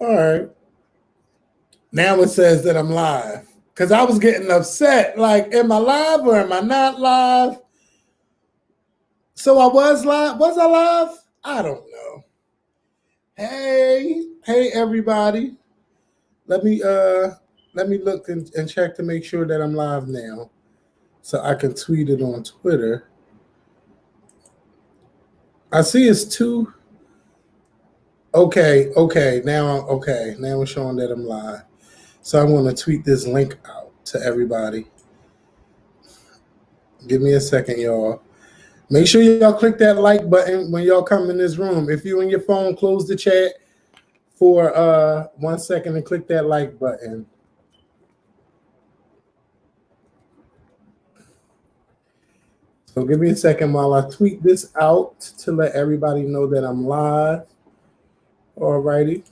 All right. Now it says that I'm live. Because I was getting upset. Like, am I live or am I not live? So I was live. Was I live? I don't know. Hey everybody. Let me look and check to make sure that I'm live now. So I can tweet it on Twitter. I see it's 2. Okay. Now it's showing that I'm live. So I'm going to tweet this link out to everybody. Give me a second, y'all. Make sure y'all click that like button when y'all come in this room. If you on your phone, close the chat for 1 second and click that like button. So give me a second while I tweet this out to let everybody know that I'm live. All righty.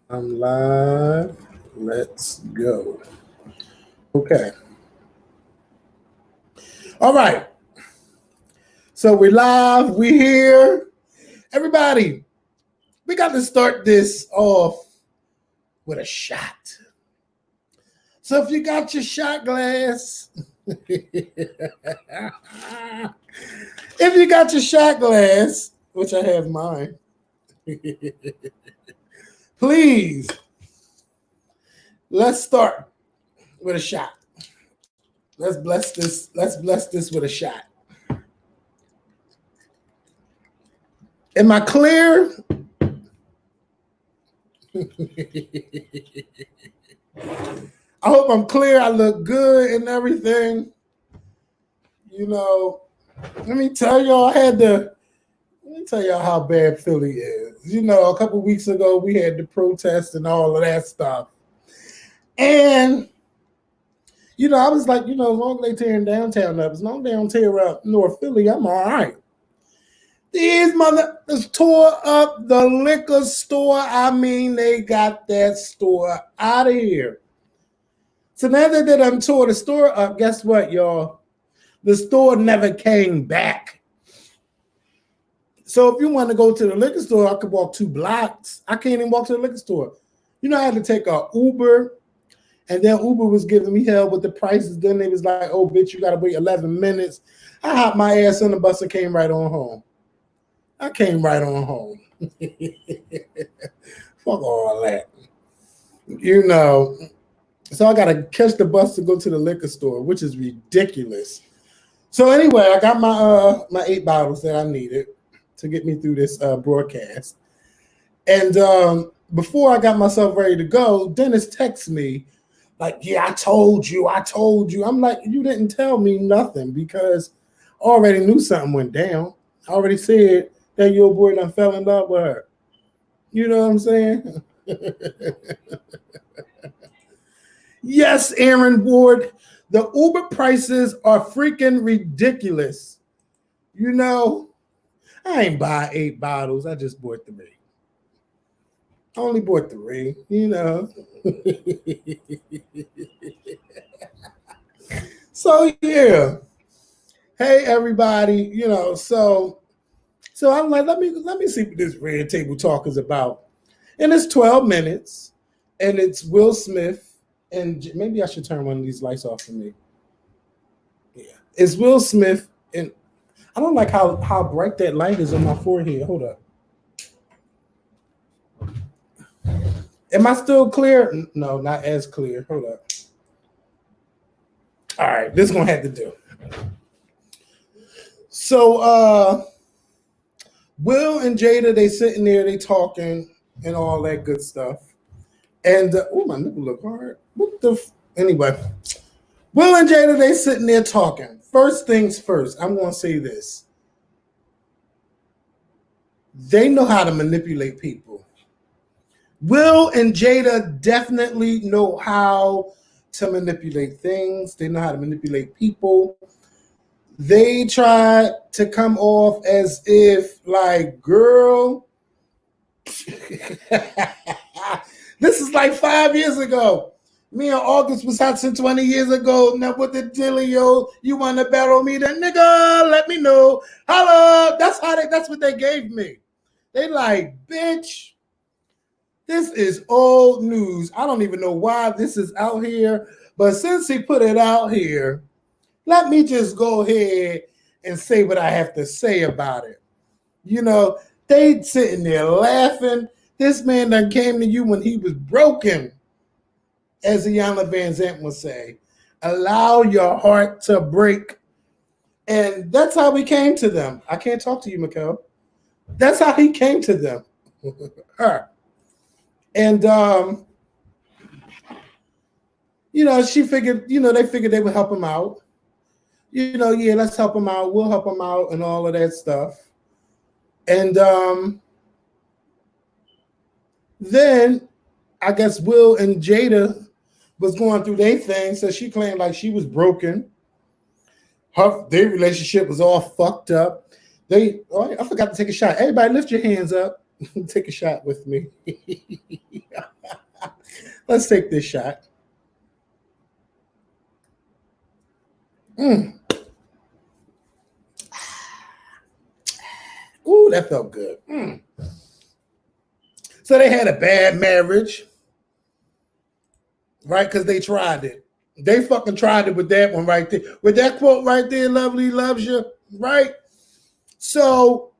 I'm live. Let's go. Okay. All right. So we're live. We're here. Everybody, we got to start this off with a shot. So if you got your shot glass, which I have mine, please, let's start with a shot. Let's bless this with a shot. Am I clear? I hope I'm clear. I look good and everything. You know, let me tell y'all how bad Philly is. You know, a couple weeks ago we had the protest and all of that stuff. And, you know, I was like, you know, as long as they tearing downtown up, as long as they don't tear up North Philly, I'm all right. These motherfuckers tore up the liquor store. I mean, they got that store out of here. So now that they done tore the store up, guess what, y'all? The store never came back. So if you want to go to the liquor store, I could walk 2 blocks. I can't even walk to the liquor store. You know, I had to take an Uber, and then Uber was giving me hell with the prices. Then they was like, oh, bitch, you got to wait 11 minutes. I hopped my ass on the bus and came right on home. Fuck all that. You know, so I got to catch the bus to go to the liquor store, which is ridiculous. So anyway, I got my 8 bottles that I needed to get me through this broadcast. And before I got myself ready to go, Dennis texts me like, yeah, I told you. I'm like, you didn't tell me nothing because I already knew something went down. I already said that your boy done fell in love with her. You know what I'm saying? Yes, Aaron Ward, the Uber prices are freaking ridiculous. You know, I ain't buy 8 bottles. I just bought 3. I only bought 3, you know. So, yeah. Hey, everybody, you know, so I'm like, let me see what this Red Table Talk is about. And it's 12 minutes, and it's Will Smith. And maybe I should turn one of these lights off for me. Yeah. It's Will Smith. And I don't like how bright that light is on my forehead. Hold up. Am I still clear? No, not as clear. Hold up. All right. This is going to have to do. So, Will and Jada, they sitting there, they talking and all that good stuff. And, oh, my nipple look hard. Anyway, Will and Jada, they sitting there talking. First things first, I'm going to say this. They know how to manipulate people. Will and Jada definitely know how to manipulate things. They know how to manipulate people. They try to come off as if, like, girl, this is like 5 years ago. Me and August was hot since 20 years ago. Now what the dealio? You want to battle me? Then nigga, let me know. Holla. That's what they gave me. They like, bitch, this is old news. I don't even know why this is out here. But since he put it out here, let me just go ahead and say what I have to say about it. You know, they sitting there laughing. This man done came to you when he was broken. As Iyanla Van Zant would say, allow your heart to break. And that's how we came to them. I can't talk to you, Mikkel. That's how he came to them. Her. And, you know, she figured, you know, they figured they would help him out. You know, yeah, let's help him out. We'll help him out and all of that stuff. And then I guess Will and Jada was going through their thing, so she claimed like she was broken. Their relationship was all fucked up. I forgot to take a shot. Everybody lift your hands up. Take a shot with me. Let's take this shot. Ooh, that felt good. So they had a bad marriage. Right, because they tried it. They fucking tried it with that one right there. With that quote right there, lovely loves you, right? So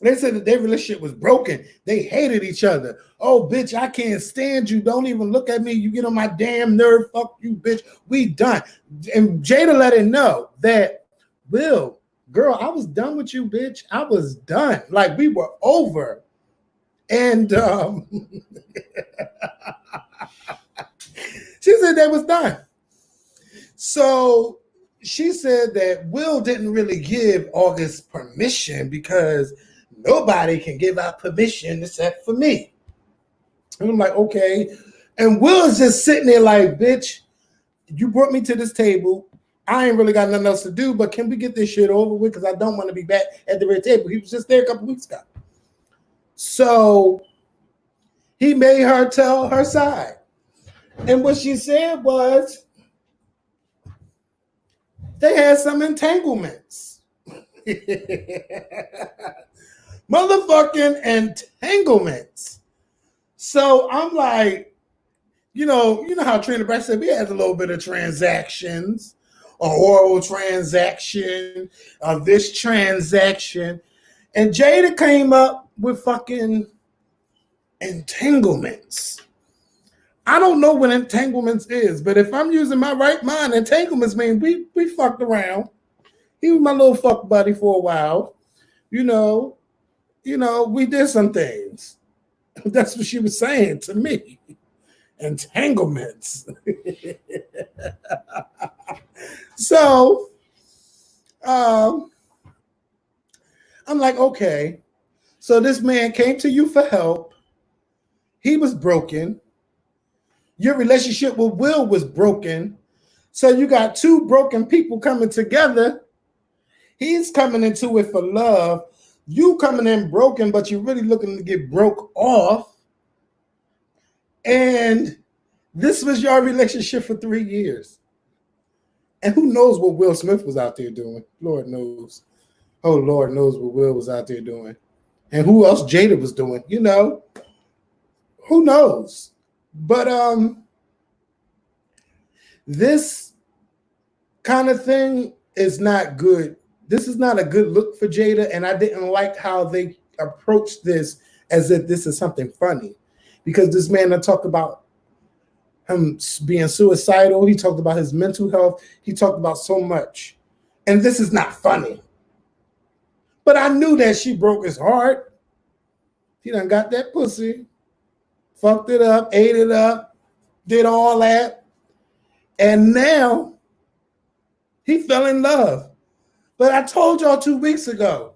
they said that their relationship was broken. They hated each other. Oh, bitch, I can't stand you. Don't even look at me. You get on my damn nerve. Fuck you, bitch. We done. And Jada let it know that, Will, girl, I was done with you, bitch. I was done. Like, we were over. And she said they was done. So she said that Will didn't really give August permission because nobody can give out permission except for me. And I'm like, okay. And Will is just sitting there like, bitch, you brought me to this table. I ain't really got nothing else to do, but can we get this shit over with? Because I don't want to be back at the red table. He was just there a couple weeks ago. So he made her tell her side. And what she said was they had some entanglements. Motherfucking entanglements. So I'm like, you know how Trina Brack said we had a little bit of transactions, a oral transaction, of this transaction. And Jada came up with fucking entanglements. I don't know what entanglements is, but if I'm using my right mind, entanglements mean we fucked around. He was my little fuck buddy for a while. You know, we did some things. That's what she was saying to me. Entanglements. So, I'm like, okay. So this man came to you for help. He was broken. Your relationship with Will was broken. So you got two broken people coming together. He's coming into it for love. You coming in broken, but you're really looking to get broke off. And this was your relationship for 3 years. And who knows what Will Smith was out there doing? Lord knows. Oh, Lord knows what Will was out there doing. And who else Jada was doing, you know? Who knows? But this kind of thing is not good. This is not a good look for Jada, and I didn't like how they approached this as if this is something funny. Because this man that talked about him being suicidal, he talked about his mental health, he talked about so much. And this is not funny. But I knew that she broke his heart. He done got that pussy, fucked it up, ate it up, did all that. And now he fell in love. But I told y'all 2 weeks ago,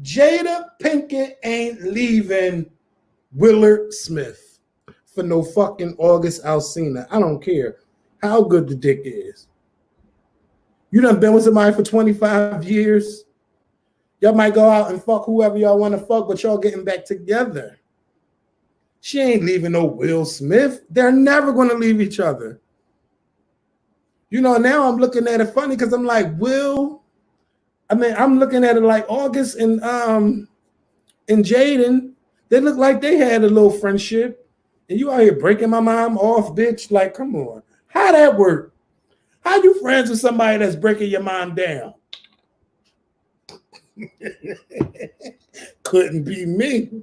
Jada Pinkett ain't leaving Willard Smith for no fucking August Alsina. I don't care how good the dick is. You done been with somebody for 25 years. Y'all might go out and fuck whoever y'all want to fuck, but y'all getting back together. She ain't leaving no Will Smith. They're never going to leave each other. You know, now I'm looking at it funny because I'm like, I'm looking at it like August and Jaden. They look like they had a little friendship. And you out here breaking my mom off, bitch. Like, come on. How that work? How you friends with somebody that's breaking your mom down? Couldn't be me.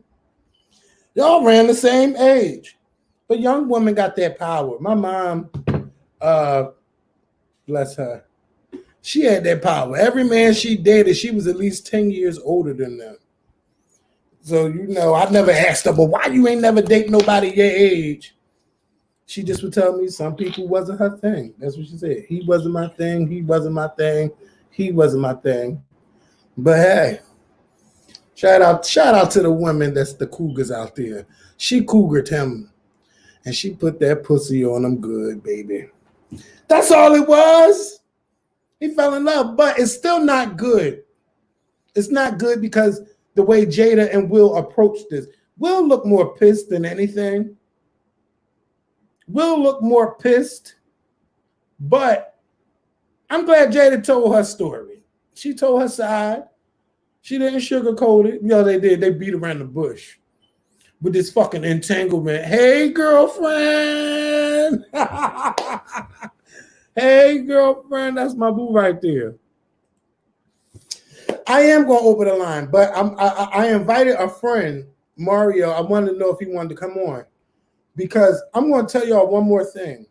Y'all ran the same age. But young women got that power. My mom, bless her, she had that power. Every man she dated, she was at least 10 years older than them. So, you know, I never asked her, but why you ain't never date nobody your age? She just would tell me some people wasn't her thing. That's what she said. He wasn't my thing. He wasn't my thing. He wasn't my thing. But hey, shout out to the women that's the cougars out there. She cougared him. And she put that pussy on him good, baby. That's all it was. He fell in love, but it's still not good. It's not good because the way Jada and Will approached this. Will look more pissed than anything. Will look more pissed, but I'm glad Jada told her story. She told her side. She didn't sugarcoat it. You know, they did. They beat around the bush with this fucking entanglement. Hey, girlfriend. Hey, girlfriend. That's my boo right there. I am going to open the line, but I invited a friend, Mario. I wanted to know if he wanted to come on because I'm going to tell y'all one more thing.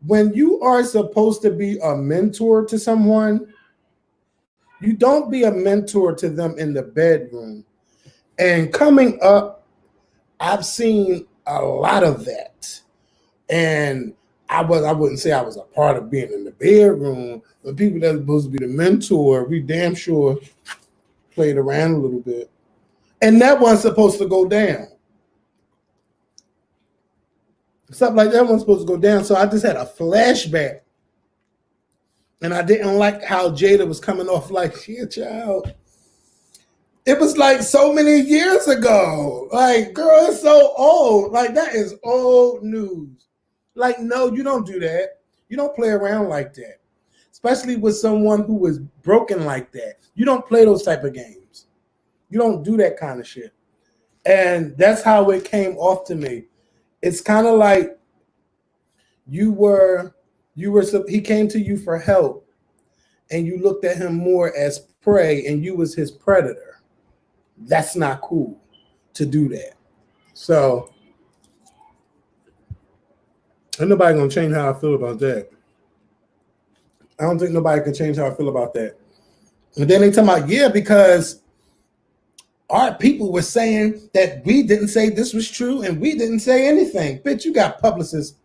When you are supposed to be a mentor to someone, you don't be a mentor to them in the bedroom. And coming up, I've seen a lot of that. And I wouldn't say I was a part of being in the bedroom, but people that are supposed to be the mentor, we damn sure played around a little bit. And that wasn't supposed to go down. Something like that wasn't supposed to go down. So I just had a flashback. And I didn't like how Jada was coming off like, she a child. It was like so many years ago. Like, girl, it's so old. Like, that is old news. Like, no, you don't do that. You don't play around like that. Especially with someone who is broken like that. You don't play those type of games. You don't do that kind of shit. And that's how it came off to me. It's kind of like he came to you for help and you looked at him more as prey and you was his predator. That's not cool to do that. So ain't nobody gonna change how I feel about that. I don't think nobody can change how I feel about that. And then they talking about, yeah, because our people were saying that we didn't say this was true and we didn't say anything. Bitch, you got publicists.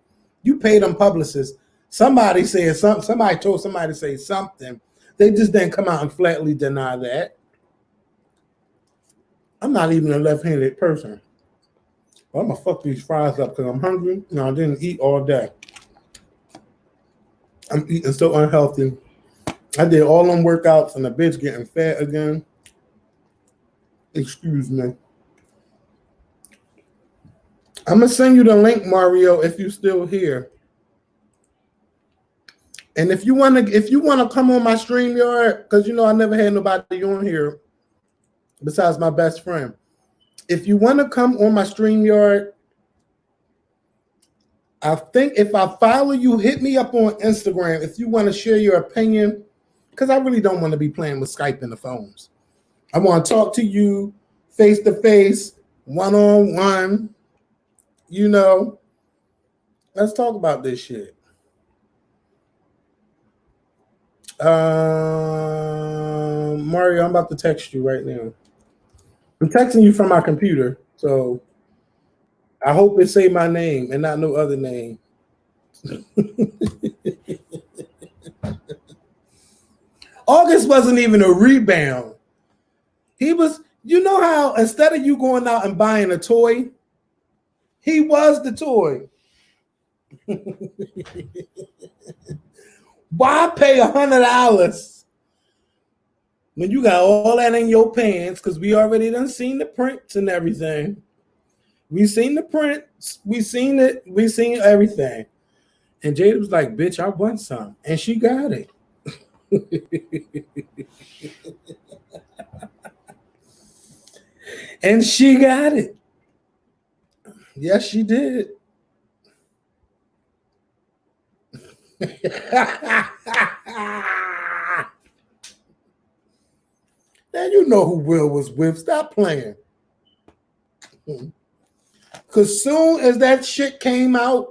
You paid them publicists. Somebody said something. Somebody told somebody to say something. They just didn't come out and flatly deny that. I'm not even a left-handed person. Well, I'm going to fuck these fries up because I'm hungry. And I didn't eat all day. I'm eating so unhealthy. I did all them workouts and the bitch getting fat again. Excuse me. I'm going to send you the link, Mario, if you're still here. And if you want to come on my StreamYard, because you know I never had nobody on here besides my best friend. If you want to come on my StreamYard, I think if I follow you, hit me up on Instagram if you want to share your opinion, because I really don't want to be playing with Skype and the phones. I want to talk to you face to face, one-on-one. You know, let's talk about this shit. Mario, I'm about to text you right now. I'm texting you from my computer, so I hope it say my name and not no other name. August wasn't even a rebound. He was, you know how instead of you going out and buying a toy, he was the toy. Why pay $100 when you got all that in your pants? Because we already done seen the prints and everything. We seen the prints. We seen it. We seen everything. And Jada was like, bitch, I want some. And she got it. And she got it. Yes, she did. And you know who Will was with. Stop playing. Because soon as that shit came out,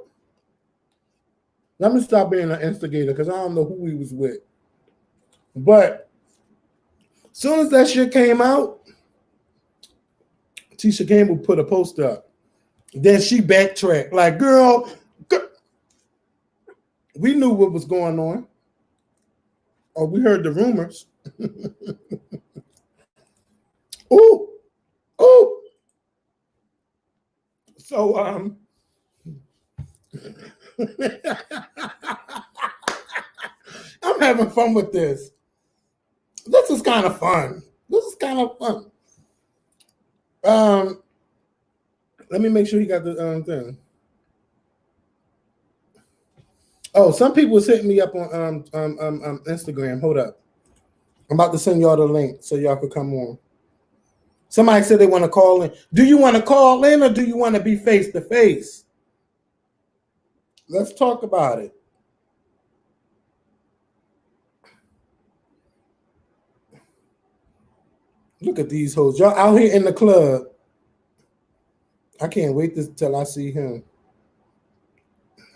let me stop being an instigator because I don't know who he was with. But soon as that shit came out, Tisha Campbell put a post up. Then she backtracked. Like, girl, we knew what was going on. Or we heard the rumors. Ooh. Ooh. So, I'm having fun with this. This is kind of fun. Let me make sure you got the thing. Oh, some people was hitting me up on Instagram. Hold up. I'm about to send y'all the link so y'all could come on. Somebody said they want to call in. Do you want to call in or do you want to be face to face? Let's talk about it. Look at these hoes. Y'all out here in the club. I can't wait till I see him.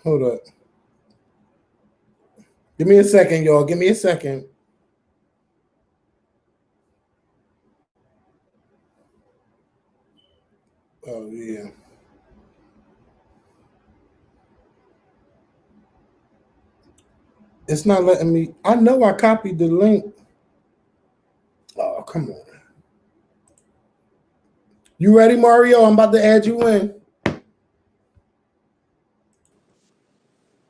Hold up. Give me a second, y'all. Give me a second. Oh, yeah. It's not letting me. I know I copied the link. Oh, come on. You ready, Mario? I'm about to add you in.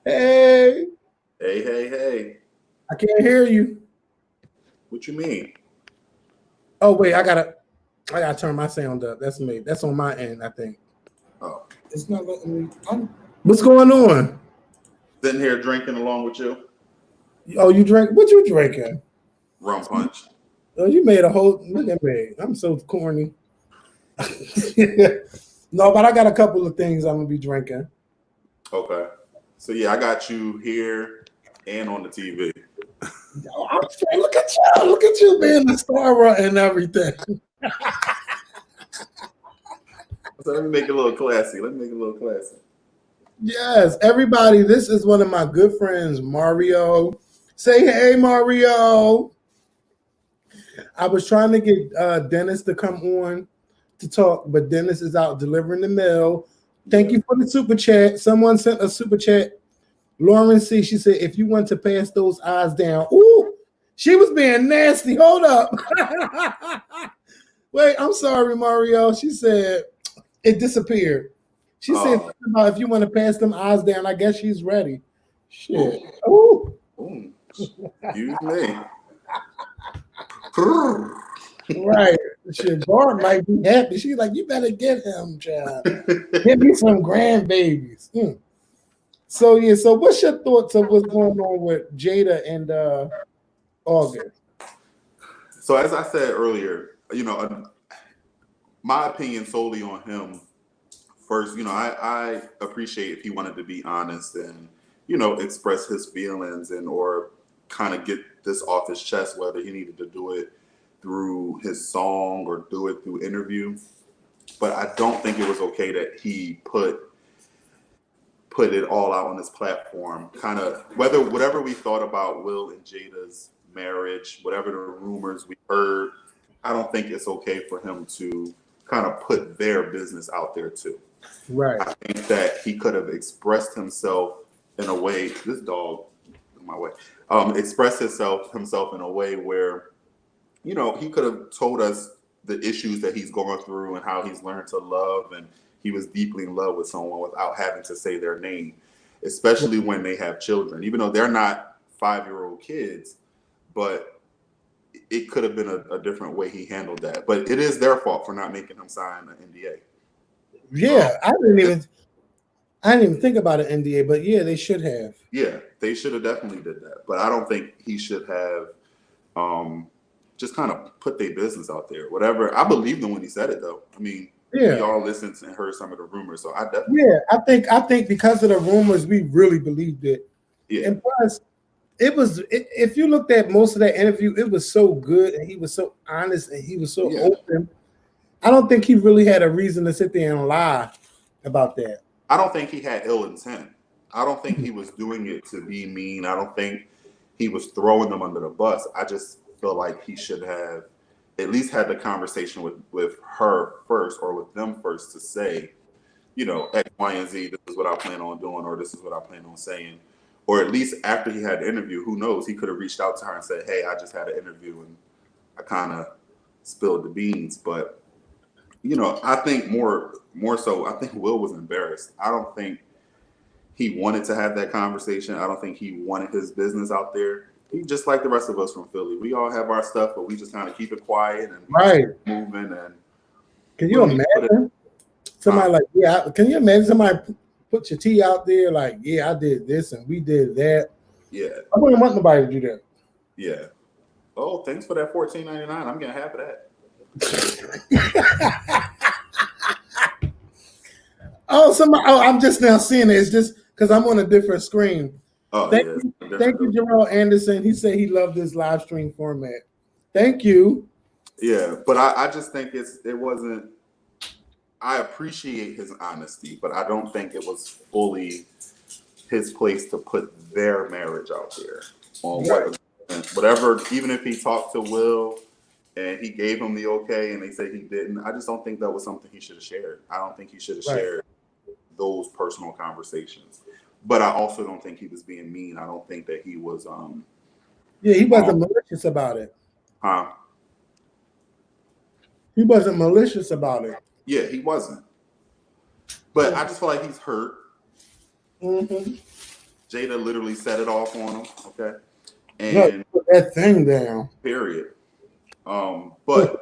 Hey. Hey. I can't hear you. What you mean? Oh, wait. I gotta turn my sound up. That's me. That's on my end, I think. Oh. It's not letting me. What's going on? Sitting here drinking along with you. Oh, you drink? What you drinking? Rum punch. Oh, you made a whole. Look at me. I'm so corny. No, but I got a couple of things I'm gonna be drinking. Okay. So yeah, I got you here and on the TV. I'm saying, look at you being the star and everything. So let me make it a little classy. Yes, everybody, this is one of my good friends, Mario. Say hey, Mario. I was trying to get Dennis to come on to talk, but Dennis is out delivering the mail. Thank you for the super chat. Someone sent a super chat. Lauren C. She said, if you want to pass those eyes down. Ooh, she was being nasty. Hold up. Wait, I'm sorry, Mario. She said it disappeared. She said about if you want to pass them eyes down, I guess she's ready. Shit. Ooh. Excuse me. Right. Shit, Barb might be happy. She's like, you better get him, child. Give me some grandbabies. So yeah, so what's your thoughts of what's going on with Jada and August? So as I said earlier, my opinion solely on him. First, I appreciate if he wanted to be honest and express his feelings and or kind of get this off his chest, whether he needed to do it through his song or do it through interview. But I don't think it was okay that he put it all out on his platform. Kind of whatever we thought about Will and Jada's marriage, whatever the rumors we heard, I don't think it's okay for him to kind of put their business out there too. Right. I think that he could have expressed himself in a way. This dog in my way. Expressed himself in a way where, he could have told us the issues that he's going through and how he's learned to love, and he was deeply in love with someone without having to say their name, especially when they have children, even though they're not 5-year-old kids, but it could have been a different way he handled that. But it is their fault for not making him sign an NDA. Yeah, I didn't even think about an NDA, but yeah, they should have. Yeah, they should have definitely did that. But I don't think he should have just kind of put their business out there. Whatever. I believed him when he said it, though. I mean, we all listened and heard some of the rumors, so I definitely. Yeah, I think because of the rumors, we really believed it. Yeah. And plus, if you looked at most of that interview, it was so good and he was so honest and he was so open. I don't think he really had a reason to sit there and lie about that. I don't think he had ill intent. I don't think he was doing it to be mean. I don't think he was throwing them under the bus. I just feel like he should have at least had the conversation with her first or with them first to say, you know, X, Y, and Z, this is what I plan on doing, or this is what I plan on saying. Or at least after he had the interview, who knows, he could have reached out to her and said, hey, I just had an interview and I kind of spilled the beans. But you know, I think more so, I think Will was embarrassed. I don't think he wanted to have that conversation. I don't think he wanted his business out there. He just like the rest of us from Philly. We all have our stuff, but we just kind of keep it quiet and moving. And can you imagine somebody like, yeah? Can you imagine somebody put your tea out there like, yeah, I did this and we did that. Yeah, I wouldn't want nobody to do that. Yeah. Oh, thanks for that $14.99. I'm getting half of that. I'm just now seeing it. It's just because I'm on a different screen. Oh, thank you, Jerome Anderson. He said he loved this live stream format. Thank you. Yeah, but I just think it wasn't. I appreciate his honesty, but I don't think it was fully his place to put their marriage out there on whatever. Even if he talked to Will and he gave him the okay and they say he didn't, I just don't think that was something he should have shared. I don't think he should have shared those personal conversations. But I also don't think he was being mean. I don't think that he was he wasn't malicious about it. He wasn't malicious about it. Yeah, he wasn't. But I just feel like he's hurt. Mm-hmm. Jada literally set it off on him. Okay. And put that thing down. Period. But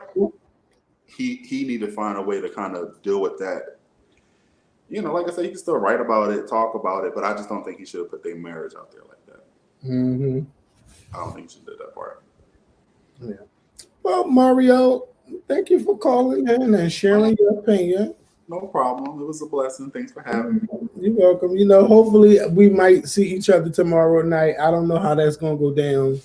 he needed to find a way to kind of deal with that. You know, like I said, he can still write about it, talk about it, but I just don't think he should have put their marriage out there like that. Mm-hmm. I don't think he should have did that part. Yeah. Well, Mario, thank you for calling in and sharing your opinion. No problem. It was a blessing. Thanks for having me. You're welcome. You know, hopefully we might see each other tomorrow night. I don't know how that's going to go down.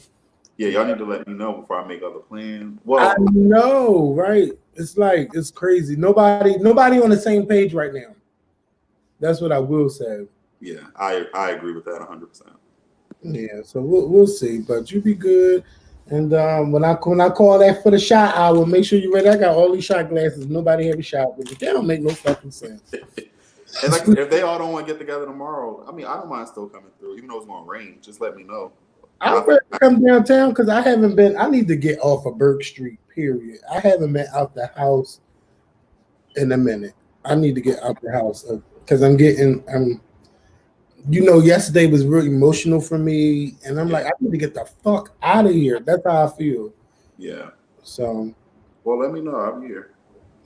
Yeah, y'all need to let me know before I make other plans. Well, I know, right? It's crazy. Nobody on the same page right now. That's what I will say. Yeah, I agree with that 100%. Yeah, so we'll see. But you be good. And when I call that for the shot hour, make sure you're ready. I got all these shot glasses. Nobody have a shot with it. They don't make no fucking sense. And like, if they all don't want to get together tomorrow, I mean, I don't mind still coming through, even though it's going to rain. Just let me know. I'm ready to come downtown because I haven't been. I need to get off of Burke Street. Period. I haven't been out the house in a minute. I need to get out the house because yesterday was really emotional for me, and I'm like, I need to get the fuck out of here. That's how I feel. Yeah. So. Well, let me know. I'm here.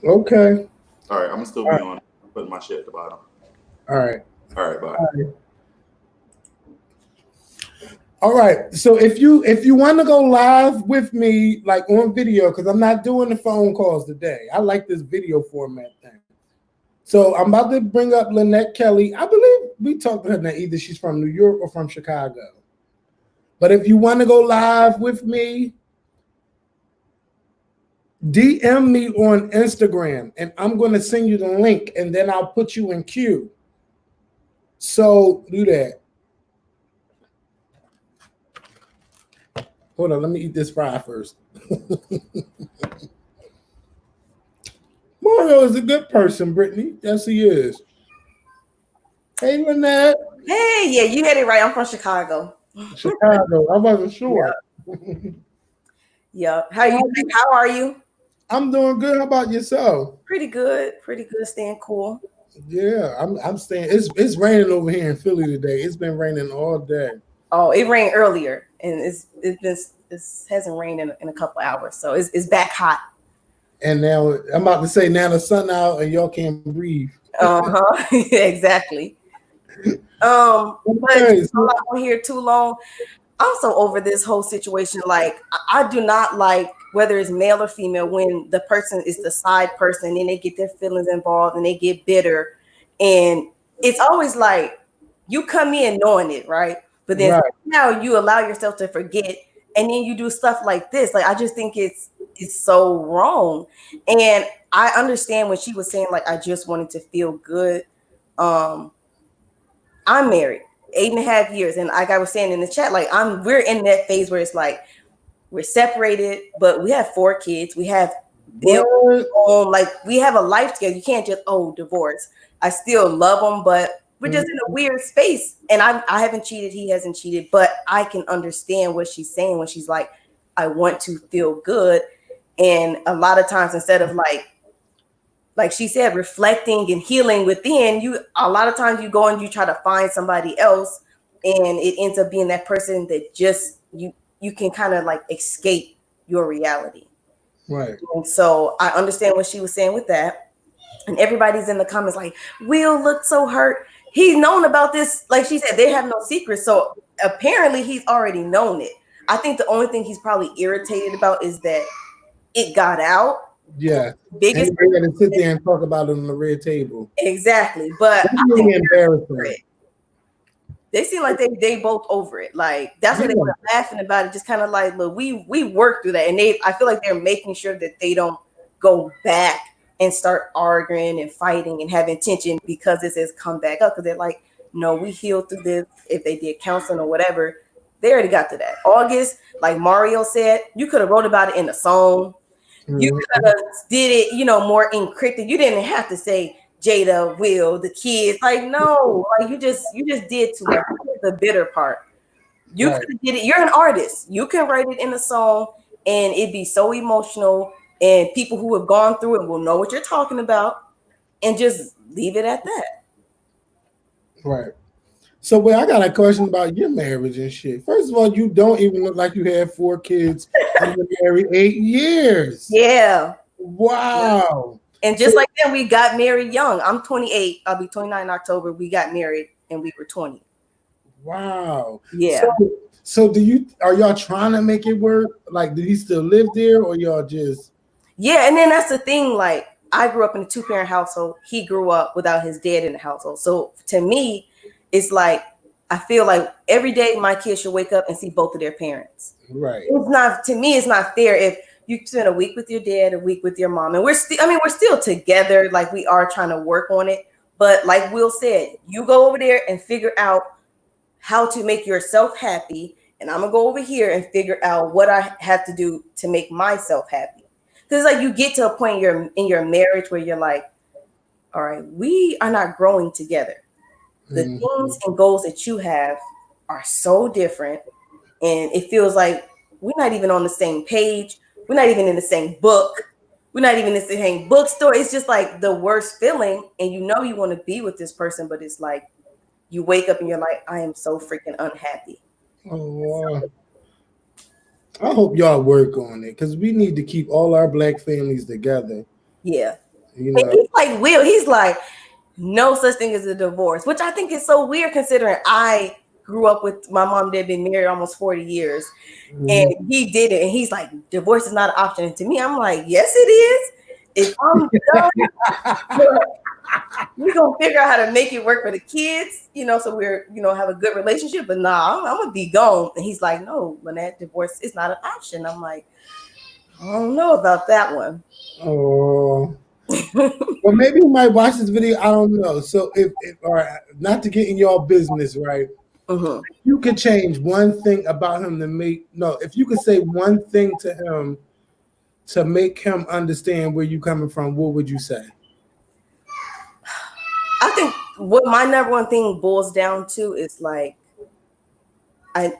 Okay. All right. I'm gonna still be on. Putting my shit at the bottom. All right. All right. Bye. All right. So if you want to go live with me, like on video, because I'm not doing the phone calls today. I like this video format thing. So I'm about to bring up Lynette Kelly. I believe we talked to her now. Either she's from New York or from Chicago. But if you want to go live with me, DM me on Instagram, and I'm going to send you the link, and then I'll put you in queue. So do that. Hold on, let me eat this fry first. Mario is a good person, Brittany. Yes, he is. Hey, Lynette. Hey, yeah, you had it right. I'm from Chicago. Chicago. I wasn't sure. Yeah. How are you? I'm doing good. How about yourself? Pretty good. Staying cool. Yeah, I'm staying. It's raining over here in Philly today. It's been raining all day. Oh, it rained earlier, and it hasn't rained in a couple hours, so it's back hot. And now I'm about to say now the sun out and y'all can't breathe. Exactly. But Okay, I'm not on here too long. I'm so over this whole situation. Like, I do not like whether it's male or female when the person is the side person and they get their feelings involved and they get bitter. And it's always like you come in knowing it, right? But then right, now you allow yourself to forget and then you do stuff like this. Like, I just think it's so wrong. And I understand when she was saying, like, I just wanted to feel good. Um, I'm married 8.5 years, and like I was saying in the chat, like we're in that phase where it's like we're separated, but we have 4 kids. We have bills, what? home, like we have a life together. You can't just divorce. I still love them, but we're just in a weird space. And I haven't cheated. He hasn't cheated, but I can understand what she's saying when she's like, I want to feel good. And a lot of times, instead of like she said, reflecting and healing within you, a lot of times you go and you try to find somebody else, and it ends up being that person that just you can kind of like escape your reality. Right. And so I understand what she was saying with that. And everybody's in the comments like, Will looked so hurt. He's known about this. Like she said, they have no secrets. So apparently he's already known it. I think the only thing he's probably irritated about is that it got out. Yeah. Biggest And they got to sit there and talk about it on the red table. Exactly. But That's I really think embarrassing. they seem like they both over it. Like that's why they were laughing about it, just kind of like, look, we worked through that. And I feel like they're making sure that they don't go back and start arguing and fighting and having tension because this has come back up. Because they're like, no, we healed through this. If they did counseling or whatever, they already got to that. August, like Mario said, you could have wrote about it in a song. You could have did it, more encrypted. You didn't have to say Jada, Will, the kids. Like, no, like you just did too much. The bitter part. You could have did it. You're an artist. You can write it in a song and it'd be so emotional. And people who have gone through it will know what you're talking about and just leave it at that. Right. So, well, I got a question about your marriage and shit. First of all, you don't even look like you had 4 kids and you're married 8 years. Yeah. Wow. And just like that, we got married young. I'm 28. I'll be 29 in October. We got married and we were 20. Wow. Yeah. So are y'all trying to make it work? Like, do he still live there or y'all just? Yeah. And then that's the thing. Like, I grew up in a 2-parent household. He grew up without his dad in the household. So to me, it's like, I feel like every day my kids should wake up and see both of their parents. Right. To me, it's not fair if you spend a week with your dad, a week with your mom. And we're still together. Like, we are trying to work on it. But like Will said, you go over there and figure out how to make yourself happy. And I'm going to go over here and figure out what I have to do to make myself happy. Because like you get to a point in your marriage where you're like, all right, we are not growing together. The things and goals that you have are so different. And it feels like we're not even on the same page. We're not even in the same book. We're not even in the same bookstore. It's just like the worst feeling. And you want to be with this person, but it's like you wake up and you're like, I am so freaking unhappy. Oh, I hope y'all work on it because we need to keep all our Black families together. Yeah. And he's like Will. He's like, no such thing as a divorce, which I think is so weird considering I grew up with my mom. They've been married almost 40 years. And he did it. And he's like, divorce is not an option. And to me, I'm like, yes, it is. If I'm done, we're going to figure out how to make it work for the kids, so we're, have a good relationship. But I'm going to be gone. And he's like, no, Lynette, divorce is not an option. I'm like, I don't know about that one. Oh. Well, maybe you might watch this video. I don't know. So if not to get in your business, right? You could change one thing about him if you could say one thing to him to make him understand where you're coming from, what would you say? I think what my number one thing boils down to is like, I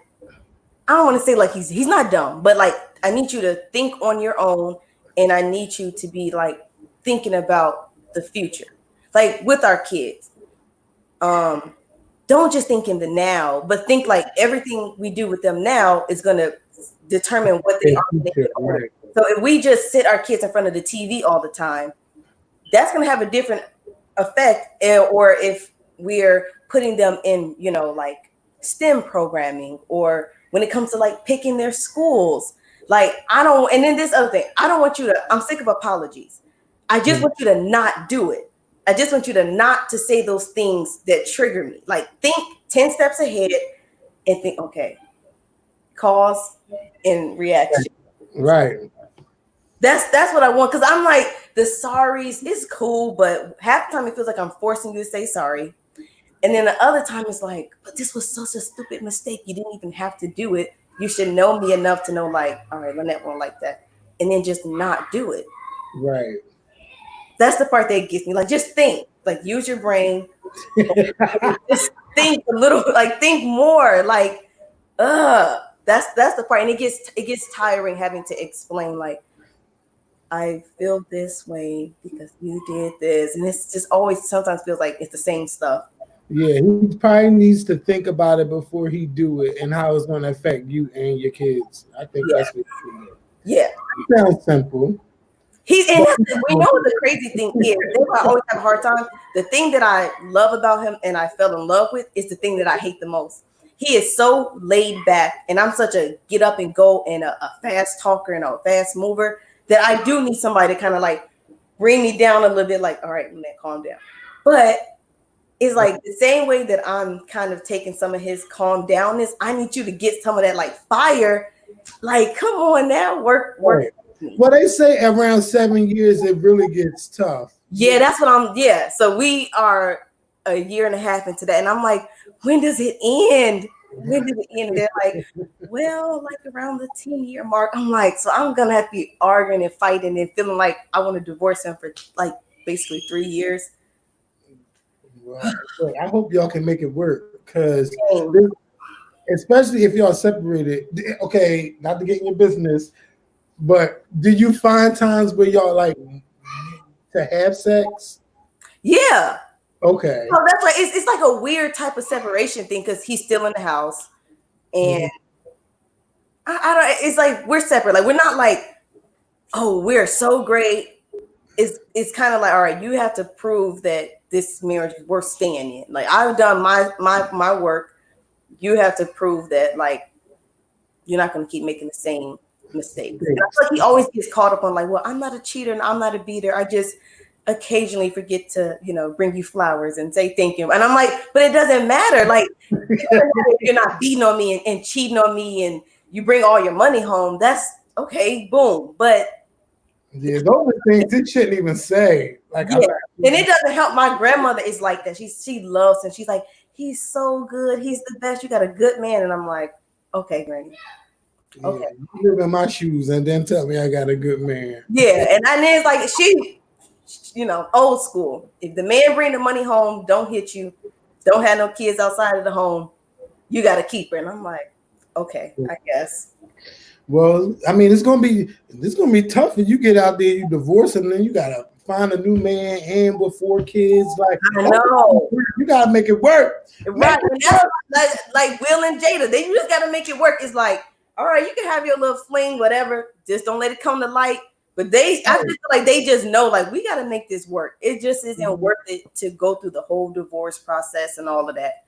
don't want to say like he's not dumb, but like I need you to think on your own, and I need you to be like thinking about the future, like with our kids. Don't just think in the now, but think like everything we do with them now is going to determine what they are. Right. So if we just sit our kids in front of the TV all the time, that's going to have a different affect, or if we're putting them in, like STEM programming, or when it comes to like picking their schools. Like, I don't, and then this other thing, I don't want you to, I'm sick of apologies. I just want you to not do it. I just want you to not to say those things that trigger me. Like, think 10 steps ahead and think, okay, cause and reaction. Right. That's what I want. Cause I'm like, the sorries is cool, but half the time it feels like I'm forcing you to say sorry. And then the other time it's like, but this was such a stupid mistake. You didn't even have to do it. You should know me enough to know, like, all right, Lynette won't like that. And then just not do it. Right. That's the part that gets me. Like, just think. Like, use your brain. Just think a little, like, think more. Like, that's the part. And it gets tiring having to explain, like, I feel this way because you did this. And it's just always sometimes feels like it's the same stuff. Yeah, he probably needs to think about it before he do it and how it's going to affect you and your kids. I think that's what Yeah. it sounds simple. We know what the crazy thing is. I always have a hard time. The thing that I love about him and I fell in love with is the thing that I hate the most. He is so laid back, and I'm such a get up and go and a fast talker and a fast mover that I do need somebody to kind of like bring me down a little bit, like, all right, Lynette, calm down. But it's like the same way that I'm kind of taking some of his calm downness, I need you to get some of that like fire. Like, come on now, work. Right. Well, they say around 7 years it really gets tough. Yeah, that's what so we are a year and a half into that, and I'm like, when does it end? When does it end? And they're like, well, like around the 10-year mark. I'm like, so I'm gonna have to be arguing and fighting and feeling like I want to divorce him for like basically 3 years. Well, I hope y'all can make it work, because especially if y'all separated. Okay, not to get in your business, but do you find times where y'all like to have sex? Yeah. Okay. So that's like it's like a weird type of separation thing, because he's still in the house, and I don't. It's like we're separate. Like, we're not like, oh, we're so great. It's kind of like, all right, you have to prove that this marriage is worth staying in. Like, I've done my work. You have to prove that, like, you're not going to keep making the same mistakes. And I feel like he always gets caught up on like, well, I'm not a cheater and I'm not a beater. I just occasionally forget to, bring you flowers and say thank you. And I'm like, but it doesn't matter. Like, if you're not beating on me and cheating on me and you bring all your money home, that's okay, boom. But yeah, those are things it shouldn't even say. Like, yeah. And it doesn't help. My grandmother is like that. She loves him. She's like, he's so good. He's the best. You got a good man. And I'm like, okay, Granny. Okay. Yeah, you live in my shoes and then tell me I got a good man. Yeah. And then it's like, she, old school. If the man bring the money home, don't hit you, don't have no kids outside of the home, you got to keep her. And I'm like, okay, I guess. Well, I mean, it's gonna be tough if you get out there, you divorce him, then you gotta find a new man and with 4 kids. Like, I know, you gotta make it work, right? And that's like Will and Jada. They just gotta make it work. It's like, all right, you can have your little fling, whatever. Just don't let it come to light. But I just feel like they just know, like, we gotta make this work. It just isn't worth it to go through the whole divorce process and all of that.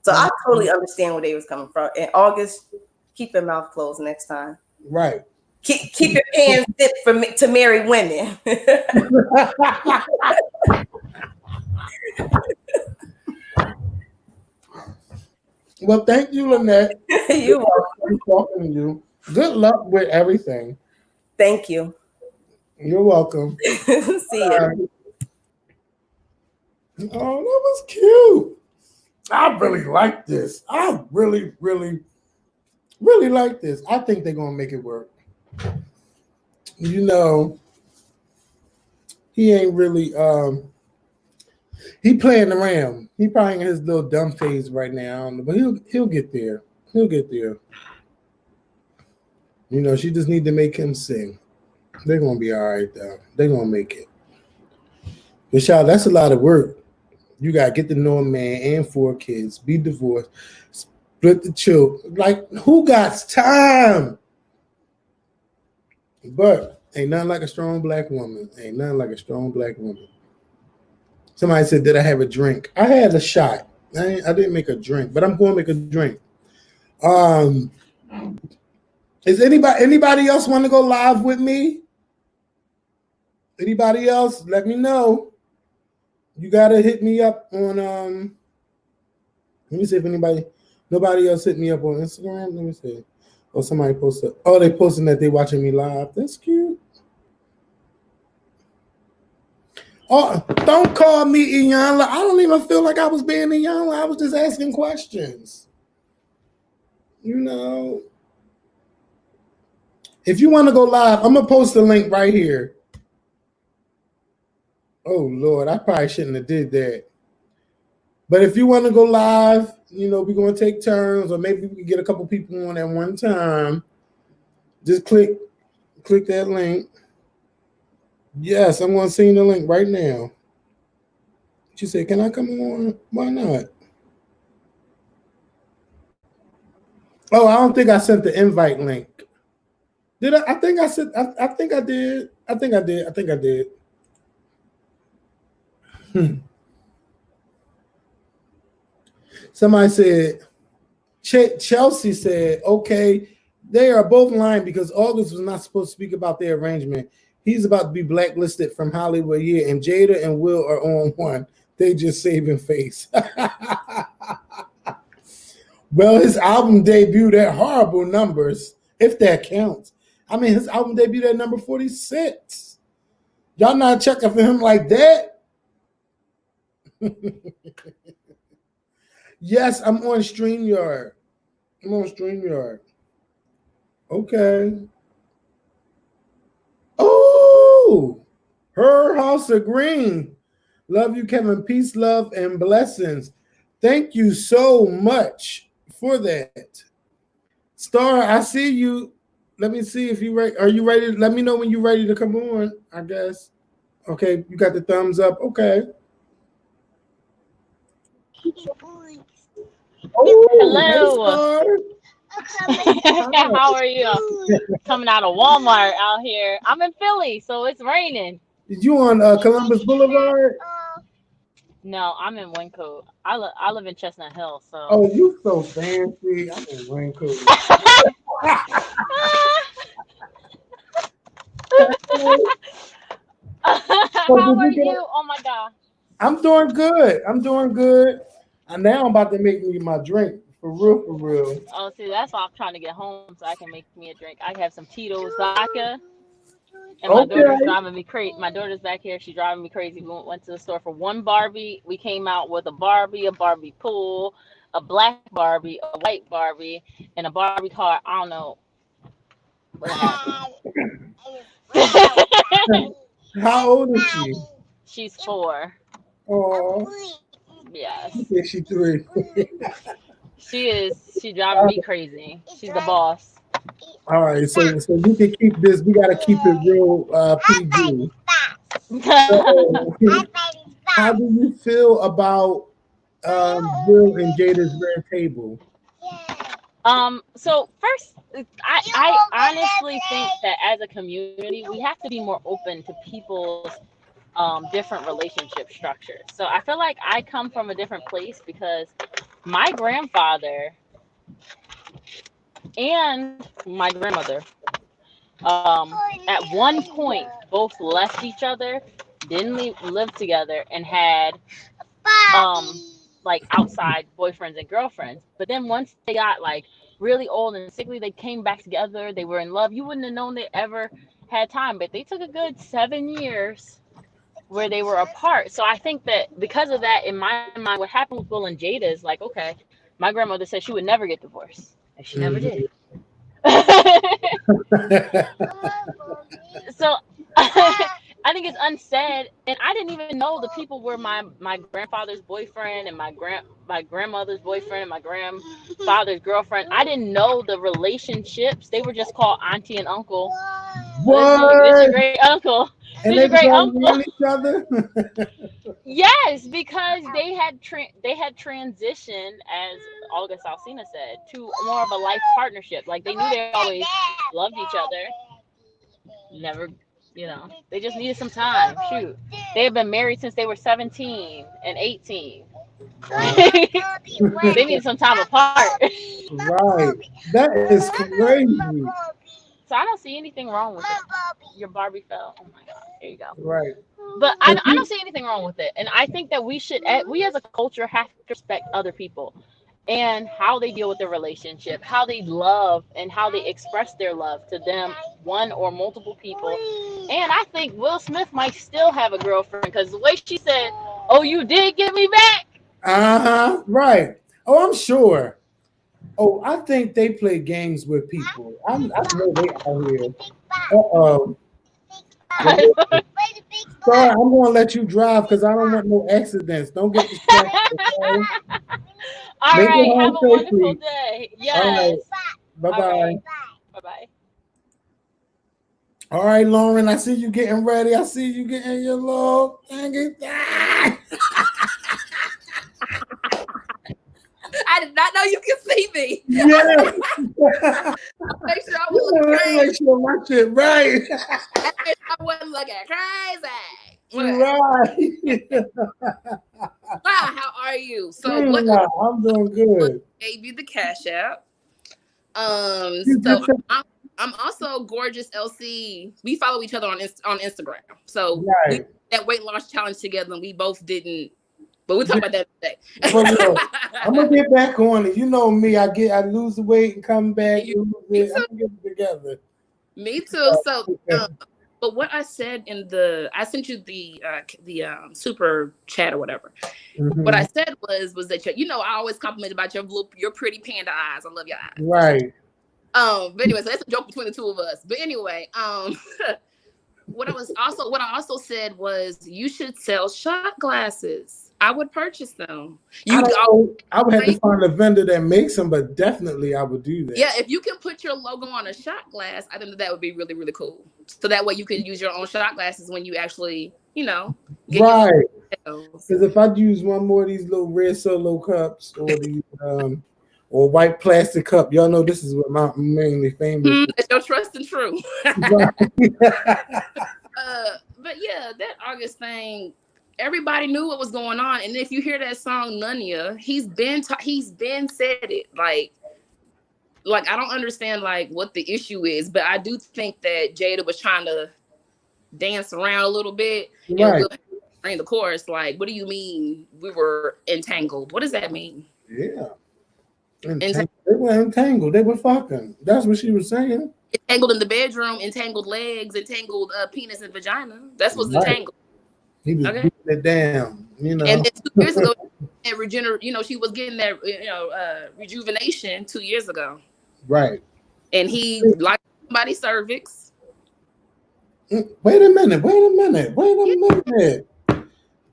So I totally understand where they was coming from. In August, keep your mouth closed next time. Right. Keep your hands dipped to marry women. Well, thank you, Lynette. You're welcome. Talking to you. Good luck with everything. Thank you. You're welcome. See you. Oh, that was cute. I really like this. I really, really, really like this. I think they're gonna make it work. He ain't really he playing around. He probably in his little dumb phase right now, but he'll get there. He'll get there. She just need to make him sing. They're gonna be all right though. They're gonna make it. But y'all, that's a lot of work. You gotta get to know a man and 4 kids, be divorced, split the children. Like, who got time? But ain't nothing like a strong black woman. Ain't nothing like a strong black woman. Somebody said, "Did I have a drink?" I had a shot. I didn't make a drink, but I'm going to make a drink. Um, is anybody else want to go live with me? Anybody else? Let me know. You gotta hit me up on let me see if nobody else hit me up on Instagram. Let me see. Oh, somebody posted. Oh, they posting that they watching me live. That's cute. Oh, don't call me Iyanla. I don't even feel like I was being Iyanla. I was just asking questions. You know. If you want to go live, I'm gonna post the link right here. Oh Lord, I probably shouldn't have did that. But if you want to go live, you know, we're gonna take turns, or maybe we can get a couple people on at one time. Just click that link. Yes, I'm gonna send the link right now. She said, "Can I come on? Why not?" Oh, I don't think I sent the invite link. Did I? I think I sent. I think I did. I think I did. I think I did. Somebody said, Chelsea said, "Okay, they are both lying because August was not supposed to speak about their arrangement. He's about to be blacklisted from Hollywood here, and Jada and Will are on one. They just saving face." Well, his album debuted at horrible numbers, if that counts. I mean, his album debuted at number 46. Y'all not checking for him like that? Yes, I'm on StreamYard. I'm on StreamYard. Okay. Oh, Her House of Green. Love you, Kevin. Peace, love, and blessings. Thank you so much for that. Star, I see you. Let me see if you ready. Are you ready? Let me know when you're ready to come on, I guess. Okay, you got the thumbs up. Okay. Oh, Hello. hey, Star. How are you? Coming out of Walmart out here. I'm in Philly, so it's raining. Did you on Columbus Boulevard? No, I'm in Wyncote. I live in Chestnut Hill, so. Oh, you so fancy. I'm in Vancouver. So How did are you get? you? Oh my God. I'm doing good. I'm doing good. And now I'm about to make me my drink for real, for real. Oh, see, that's why I'm trying to get home so I can make me a drink. I have some Tito's vodka, and my daughter's Okay. driving me crazy. My daughter's back here. She's driving me crazy. We went to the store for one Barbie. We came out with a Barbie pool, a black Barbie, a white Barbie, and a Barbie car. I don't know what happened. How old is she? She's 4. Oh, Yes. okay, she 3. She is. She's driving me crazy. She's the boss. All right, so we can keep this. We got to keep it real PG. So, how do you feel about Will and Jada's Red Table? So first, I honestly think that as a community, we have to be more open to people's different relationship structures. So I feel like I come from a different place because my grandfather and my grandmother at one point both left each other, didn't live together, and had um like outside boyfriends and girlfriends. But then once they got like really old and sickly, they came back together. They were in love. You wouldn't have known they ever had time, but they took a good 7 years where they were apart. So I think that because of that, in my mind, what happened with Will and Jada is like, okay, my grandmother said she would never get divorced, and she never did. Mhm. So I think it's unsaid, and I didn't even know the people were my grandfather's boyfriend and my grandmother's boyfriend and my grandfather's girlfriend. I didn't know the relationships. They were just called auntie and uncle. This your What? great uncle. And This they your was great all uncle. around each other? Yes, because they had transitioned, as August Alsina said, to more of a life partnership. Like they knew they always loved each other. Never You know, they just needed some time. Shoot, they have been married since they were 17 and 18. They needed some time apart. Right. That is crazy. So I don't see anything wrong with it. Your Barbie fell. Oh my God. Here you go. Right. But And I don't see anything wrong with it. And I think that we as a culture have to respect other people and how they deal with their relationship, how they love and how they express their love to them, one or multiple people. And I think Will Smith might still have a girlfriend because the way she said, "Oh, you did get me back." uh-huh. Right. Oh, I'm sure. Oh, I think they play games with people. I know they out here. Uh-oh. Sorry, I'm gonna let you drive because I don't want no accidents. Don't get distracted. Okay? All Make it right. Have home a wonderful safely. day. All Yes. right. Bye All right. bye. Bye bye. All right, Lauren. I see you getting ready. I see you getting your little thingy. I did not know you could see me. Yeah. Make sure I You was looking want to crazy. make sure my shit right. Make sure I wasn't looking crazy. Right. Wow, how are you? So what Nah, I'm doing good. gave you the cash app? You So just I'm also gorgeous LC. We follow each other on Instagram. So we right. did that weight loss challenge together, and we both didn't. But we'll talk about that today. For real. I'm gonna get back on it. You know me. I lose the weight and come back. Me Lose it. too. I'm gonna get it together. Me too. So, but what I said I sent you the super chat or whatever. Mhm. What I said was that I always compliment about your pretty panda eyes. I love your eyes. Right. But anyway, so that's a joke between the two of us. But anyway, what I also said was you should sell shot glasses. I would purchase them. I would have to find a vendor that makes them, but definitely I would do that. Yeah, if you can put your logo on a shot glass, I think that would be really, really cool. So that way you can use your own shot glasses when you actually, get right. your Because if I use one more of these little red solo cups or the or white plastic cup, y'all know this is what I'm mainly famous. That's your trust and true. Right. But yeah, that August thing, everybody knew what was going on. And if you hear that song Nanya, he's been said it. Like I don't understand like what the issue is, but I do think that Jada was trying to dance around a little bit. Right. And we'll bring the chorus. Like, what do you mean we were entangled? What does that mean? Yeah. They were entangled. They were fucking. That's what she was saying. Entangled in the bedroom, entangled legs, entangled penis and vagina. That's what's Right. entangled. He was beating it down, And then 2 years ago, she was getting that rejuvenation 2 years ago. Right. And he liked somebody's cervix. Wait a minute.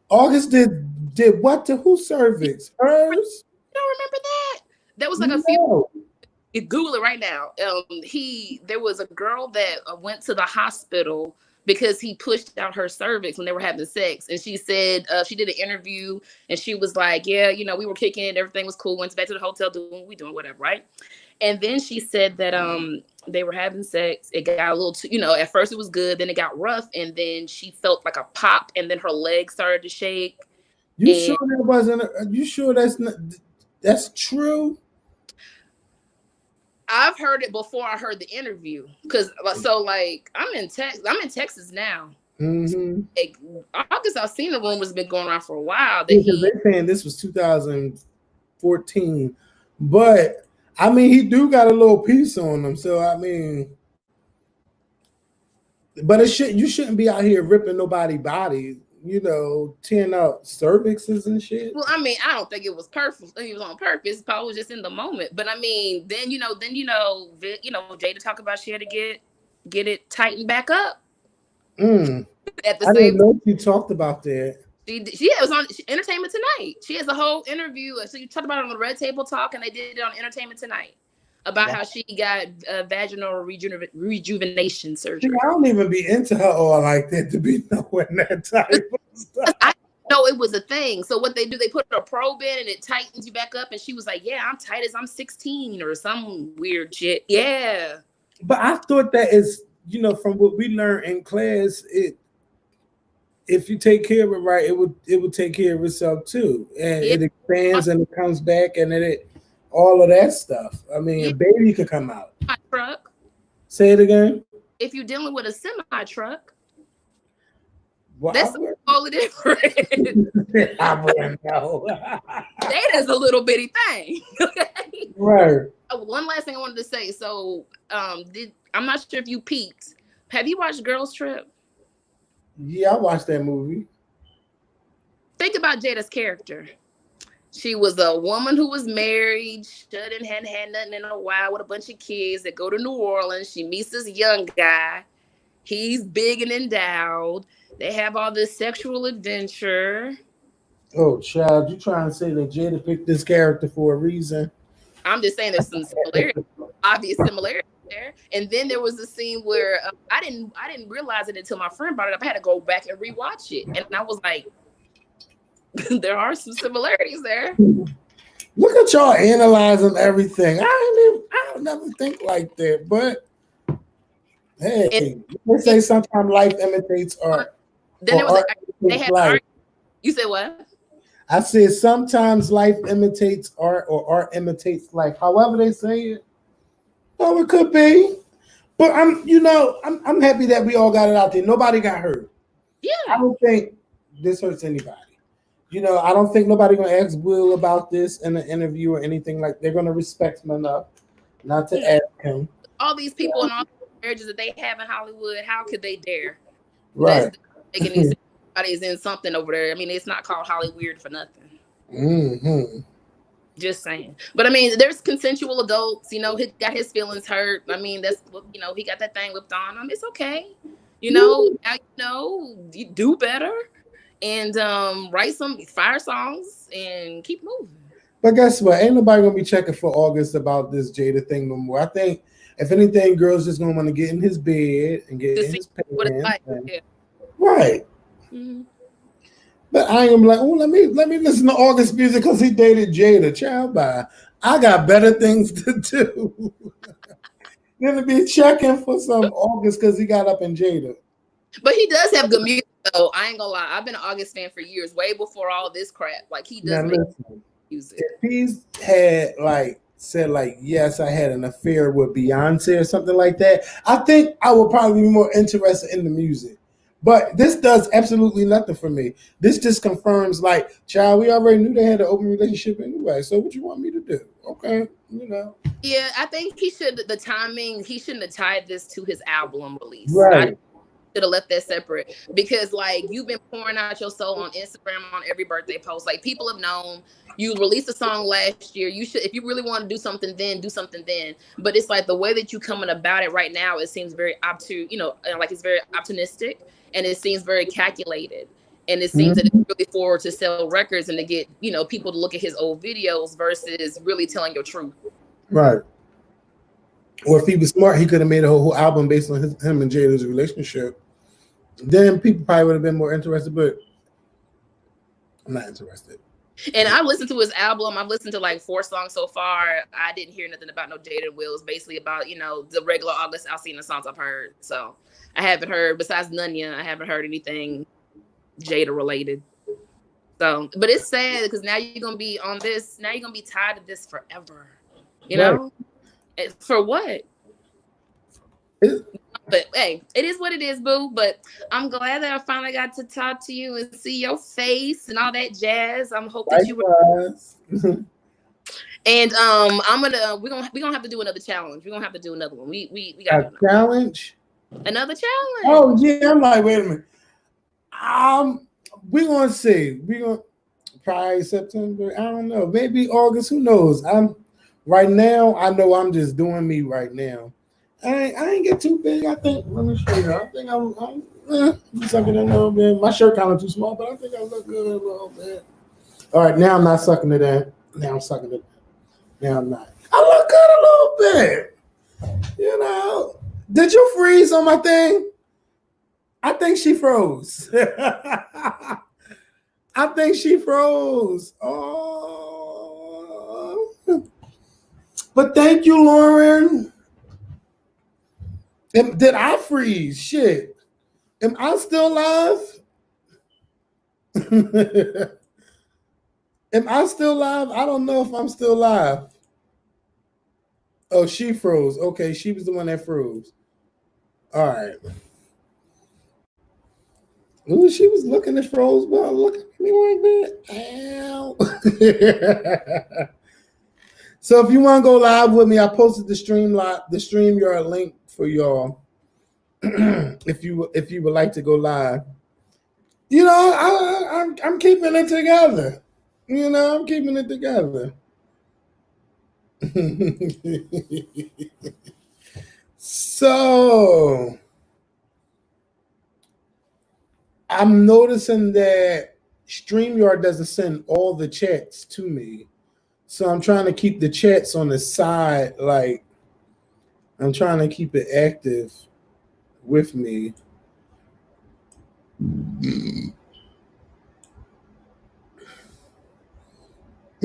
August did what to whose cervix? Hers? You don't remember that? That was like a few. Google it right now. There was a girl that went to the hospital because he pushed out her cervix when they were having sex, and she said she did an interview and she was like, "Yeah, we were kicking it, everything was cool. Went back to the hotel doing whatever, right?" And then she said that they were having sex. It got a little too, at first it was good, then it got rough, and then she felt like a pop, and then her legs started to shake. You sure that wasn't? You sure that's true? I've heard it before I heard the interview, because I'm in Texas now. Mm-hmm. Like, August Alsina rumors been going around for a while. They're saying this was 2014, but I mean he do got a little piece on him, so I mean, but you shouldn't be out here ripping nobody's body, tearing out cervixes and shit. Well, I mean, I don't think it was perfect. It was on purpose. Paul was just in the moment. But I mean, then Jada talked about she had to get it tightened back up. At the I didn't same know you talked about that. She was on Entertainment Tonight. She has a whole interview. So you talked about it on the Red Table Talk, and they did it on Entertainment Tonight about how she got vaginal rejuvenation surgery. I don't even be into her all like that to be knowing that type of stuff. I know it was a thing. So what they do, they put a probe in and it tightens you back up. And she was like, "Yeah, I'm tight as I'm 16 or some weird shit." Yeah. But I thought that is you know, from what we learned in class, if you take care of it right, it would take care of itself too, and Yeah. it expands and it comes back, and it all of that stuff. I mean, a baby could come out. Truck. Say it again. If you're dealing with a semi truck, Well, that's totally different. I wouldn't know. That is a little bitty thing. Right. One last thing I wanted to say. So, I'm not sure if you peeped. Have you watched Girls Trip? Yeah, I watched that movie. Think about Jada's character. She was a woman who was married, hadn't had nothing in a while, with a bunch of kids that go to New Orleans. She meets this young guy. He's big and endowed. They have all this sexual adventure. Oh, child, you trying to say that Jada picked this character for a reason? I'm just saying there's some similarities, obvious similarities there. And then there was a scene where I didn't realize it until my friend brought it up. I had to go back and rewatch it, and I was like, there are some similarities there. Look at y'all analyzing everything. I don't never think like that, but hey, they say sometimes life imitates art. Then there was they had art. You said what? I said sometimes life imitates art, or art imitates life. However they say it. Oh, it could be. But I'm happy that we all got it out there. Nobody got hurt. Yeah. I don't think this hurts anybody. You know, I don't think nobody gonna ask Will about this in an interview or anything like. They're gonna respect him enough not to ask him. All these people and all the marriages that they have in Hollywood, how could they dare? Right. Everybody's in something over there. I mean, it's not called Hollyweird for nothing. Mm-hmm. Just saying. But I mean, there's consensual adults. You know, he got his feelings hurt. I mean, that's, you know, he got that thing whipped on him. It's okay. You know, now you know, you do better. And write some fire songs and keep moving. But guess what? Ain't nobody gonna be checking for August about this Jada thing no more. I think if anything, girls just gonna want to get in his bed and get in his pants. What it's like. Yeah. Right. Mm-hmm. But I ain't gonna be like, oh, let me listen to August music because he dated Jada. Child, bye. I got better things to do than to be checking for some August because he got up in Jada. But he does have good music, though. I ain't gonna lie. I've been an August fan for years, way before all this crap. Like, he does make music. If he's had said yes, I had an affair with Beyonce or something like that, I think I would probably be more interested in the music. But this does absolutely nothing for me. This just confirms, child, we already knew they had an open relationship anyway. So what you want me to do? Okay, you know. Yeah, I think he shouldn't have tied this to his album release. Right. Should have left that separate, because you've been pouring out your soul on Instagram on every birthday post. People have known you released a song last year. You should, if you really want to do something then. But it's the way that you coming about it right now, it seems very it's very optimistic, and it seems very calculated, and it seems that it's really forward to sell records and to get people to look at his old videos versus really telling your truth. Right. Or if he was smart, he could have made a whole album based on him and Jada's relationship. Then people probably would have been more interested, but I'm not interested. And I listened to his album. I've listened to 4 songs so far. I didn't hear nothing about no Jada and Will. It's basically about, the regular August Alsina songs I've heard. So I haven't heard, besides Nanya, I haven't heard anything Jada related. So, but it's sad because now you're going to be on this. Now you're going to be tied to this forever. You know? For what? But hey, it is what it is, boo. But I'm glad that I finally got to talk to you and see your face and all that jazz. I'm hoping that you were. And we're gonna have to do another challenge. We're gonna have to do another one. We got a challenge. Another challenge. Oh yeah, I'm wait a minute. We're gonna see. We're gonna probably September. I don't know. Maybe August. Who knows? Right now, I know I'm just doing me right now. I ain't get too big. I think, let me show you. I think I'm sucking it a little bit. My shirt kind of too small, but I think I look good a little bit. All right, now I'm not sucking it in. Now I'm sucking it. Now I'm not. I look good a little bit. You know. Did you freeze on my thing? I think she froze. I think she froze. Oh. But thank you, Lauren. Did I freeze? Shit. Am I still live? Am I still live? I don't know if I'm still live. Oh, she froze. Okay, she was the one that froze. All right. Ooh, she was looking at froze. Well, look at me like that. Ow. So if you want to go live with me, I posted the StreamYard link for y'all. if you would like to go live, you know, I'm keeping it together. You know, I'm keeping it together. So I'm noticing that StreamYard doesn't send all the chats to me. So I'm trying to keep the chats on the side, like I'm trying to keep it active with me.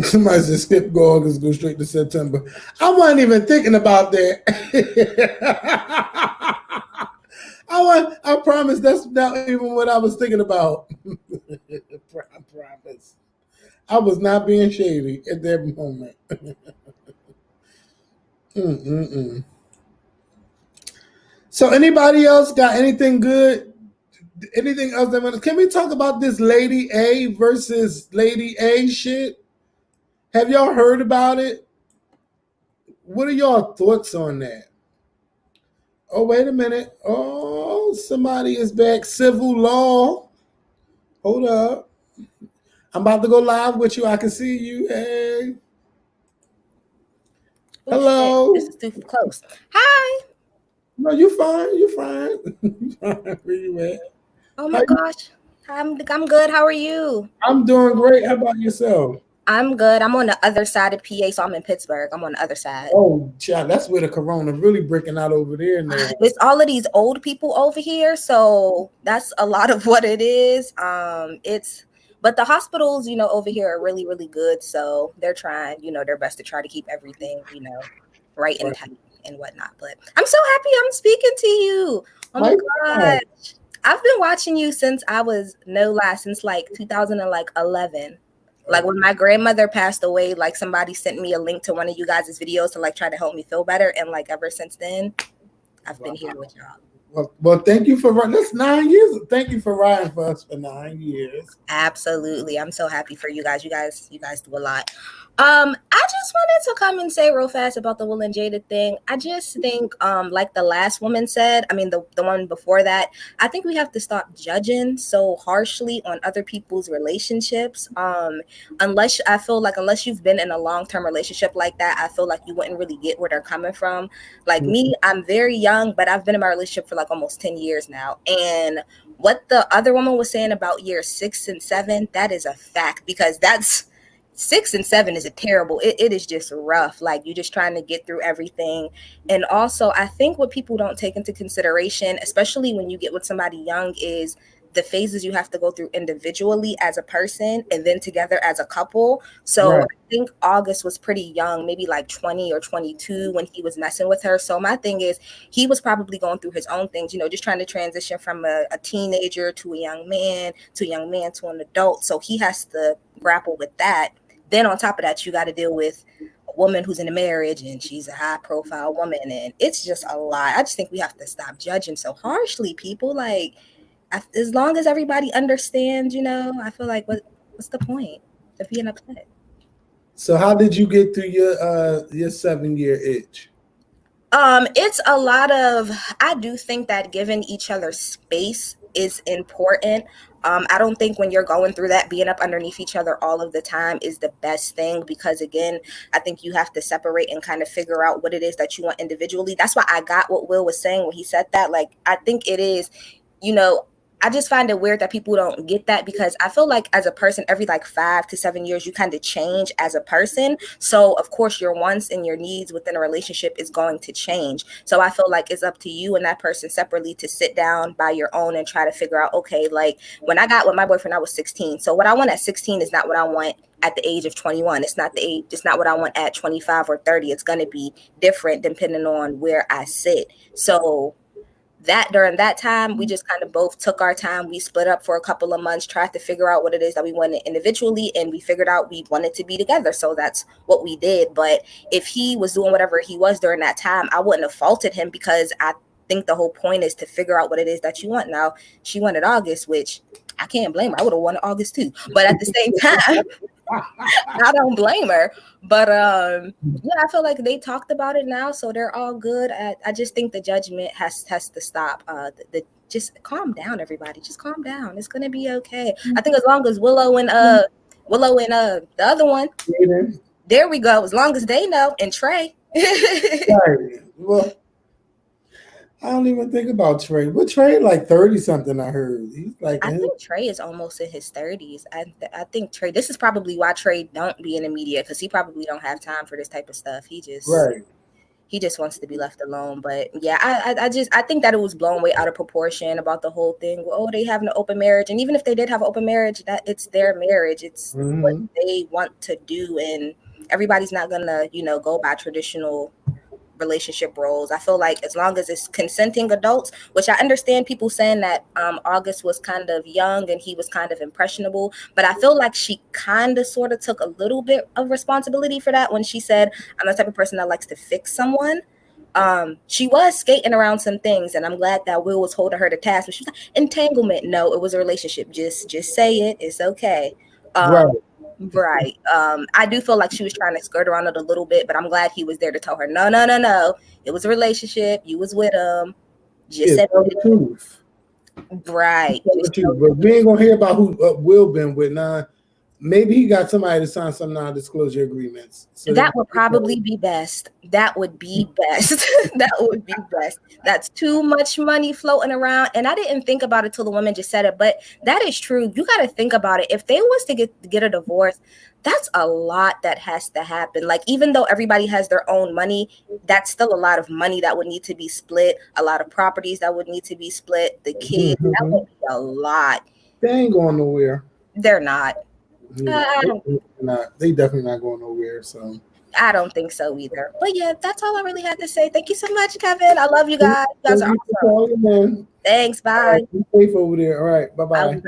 Somebody said skip go August, go straight to September. I wasn't even thinking about that. I promise that's not even what I was thinking about. I promise. I was not being shady at that moment. So anybody else got anything good? Anything else that wants? Can we talk about this Lady A versus Lady A shit? Have y'all heard about it? What are y'all thoughts on that? Oh, wait a minute. Oh, somebody is back. Civil law. Hold up. I'm about to go live with you. I can see you. Hey. Hello. This is too close. Hi. No, you fine. You fine. You fine. Where you at? Oh my gosh. I'm good. How are you? I'm doing great. How about yourself? I'm good. I'm on the other side of PA, so I'm in Pittsburgh. I'm on the other side. Oh, child, that's where the corona really breaking out over there now. It's all of these old people over here, so that's a lot of what it is. But the hospitals, you know, over here are really, really good. So they're trying, you know, their best to try to keep everything, you know, right and tight and whatnot. But I'm so happy I'm speaking to you. Oh my gosh. I've been watching you since I was since like 2011. Like when my grandmother passed away, like somebody sent me a link to one of you guys' videos to like try to help me feel better. And like ever since then, I've been here with y'all. Well, thank you for that's 9 years. Thank you for riding for us for 9 years. Absolutely. I'm so happy for you guys. You guys do a lot. I just wanted to come and say real fast about the Will and Jada thing. I just think, like the last woman said, I mean, the one before that, I think we have to stop judging so harshly on other people's relationships. Unless you've been in a long-term relationship like that, I feel like you wouldn't really get where they're coming from. Like me, I'm very young, but I've been in my relationship for like almost 10 years now. And what the other woman was saying about year 6 and 7, that is a fact, because that's 6 and 7 is a terrible. It is just rough. Like you're just trying to get through everything. And also, I think what people don't take into consideration, especially when you get with somebody young, is the phases you have to go through individually as a person and then together as a couple. So I think August was pretty young, maybe like 20 or 22 when he was messing with her. So my thing is, he was probably going through his own things, you know, just trying to transition from a teenager to a young man to an adult. So he has to grapple with that. Then on top of that, you got to deal with a woman who's in a marriage and she's a high profile woman. And it's just a lot. I just think we have to stop judging so harshly, people. Like, as long as everybody understands, you know, I feel like what's the point of being upset? So how did you get through your 7-year itch? It's a lot of, I do think that giving each other space is important. I don't think when you're going through that, being up underneath each other all of the time is the best thing, because again, I think you have to separate and kind of figure out what it is that you want individually. That's why I got what Will was saying when he said that. Like, I think it is, you know, I just find it weird that people don't get that, because I feel like as a person, every like 5 to 7 years, you kind of change as a person. So of course your wants and your needs within a relationship is going to change. So I feel like it's up to you and that person separately to sit down by your own and try to figure out, okay, like when I got with my boyfriend, I was 16. So what I want at 16 is not what I want at the age of 21. It's not what I want at 25 or 30. It's going to be different depending on where I sit. So that during that time, we just kind of both took our time. We split up for a couple of months, tried to figure out what it is that we wanted individually, and we figured out we wanted to be together. So that's what we did. But if he was doing whatever he was during that time, I wouldn't have faulted him, because I think the whole point is to figure out what it is that you want. Now, she wanted August, which I can't blame her. I would have wanted August too. But at the same time, I don't blame her. But yeah, I feel like they talked about it now, so they're all good. I just think the judgment has to stop. Just calm down, everybody. Just calm down. It's gonna be okay. I think as long as Willow and the other one, there we go. As long as they know, and Trey. Right. Well, I don't even think about Trey. But Trey like 30 something. I heard he's like. I think Trey is almost in his 30s. I think Trey. This is probably why Trey don't be in the media, because he probably don't have time for this type of stuff. He just wants to be left alone. But yeah, I think that it was blown way out of proportion about the whole thing. Well, they have an open marriage, and even if they did have an open marriage, that it's their marriage. It's what they want to do, and everybody's not gonna go by traditional relationship roles. I feel like as long as it's consenting adults, which I understand people saying that August was kind of young and he was kind of impressionable, but I feel like she kind of sort of took a little bit of responsibility for that when she said, I'm the type of person that likes to fix someone. She was skating around some things, and I'm glad that Will was holding her to task. But she was like, entanglement. No, it was a relationship. Just say it. It's okay. Right. I do feel like she was trying to skirt around it a little bit, but I'm glad he was there to tell her, no. It was a relationship. You was with him. Just said the truth. Right. But we ain't gonna hear about who Will been with now. Maybe he got somebody to sign some non-disclosure agreements. So that would probably be best. That would be best. That would be best. That's too much money floating around. And I didn't think about it till the woman just said it, but that is true. You got to think about it. If they was to get a divorce, that's a lot that has to happen. Like, even though everybody has their own money, that's still a lot of money that would need to be split. A lot of properties that would need to be split. The kids, that would be a lot. They ain't going nowhere. They're not. They definitely not going nowhere. So I don't think so either. But yeah, that's all I really had to say. Thank you so much, Kevin. I love you guys. You guys are awesome. Thanks. Bye. Be safe over there. All right. Bye-bye.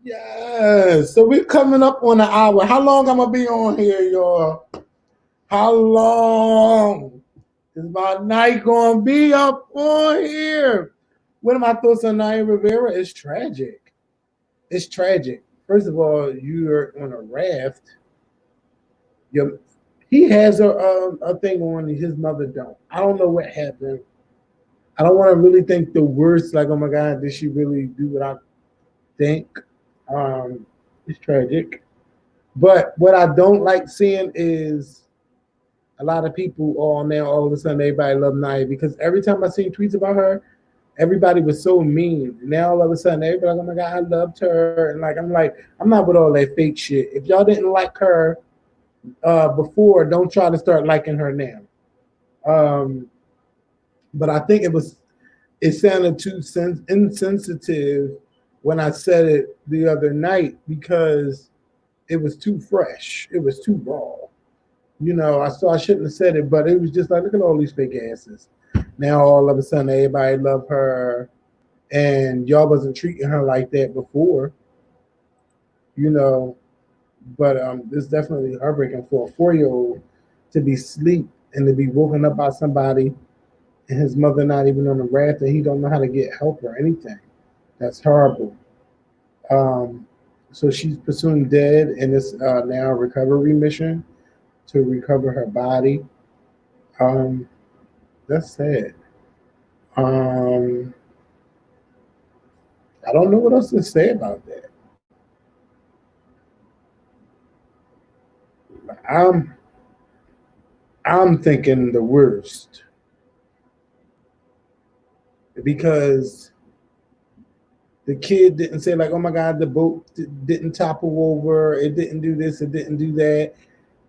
Yes. So we're coming up on an hour. How long I'm gonna be on here, y'all? How long is my night gonna be up on here? What are my thoughts on Naya Rivera? It's tragic. It's tragic. First of all, you're on a raft. He has a thing on, his mother don't. I don't know what happened. I don't want to really think the worst, like, oh my God, did she really do what I think? It's tragic. But what I don't like seeing is a lot of people all of a sudden everybody love Naya, because every time I see tweets about her, everybody was so mean. Now all of a sudden everybody like, oh my God, I loved her. And I'm not with all that fake shit. If y'all didn't like her before, don't try to start liking her now. But I think it sounded too insensitive when I said it the other night, because it was too fresh. It was too raw. I shouldn't have said it, but it was just like, look at all these fake asses. Now all of a sudden everybody love her, and y'all wasn't treating her like that before. But it's definitely heartbreaking for a 4-year-old to be asleep and to be woken up by somebody, and his mother not even on the raft, and he don't know how to get help or anything. That's horrible. So she's presumed dead, and it's now a recovery mission to recover her body. That's sad. I don't know what else to say about that. I'm thinking the worst, because the kid didn't say like, oh my God, the boat didn't topple over, it didn't do this, it didn't do that.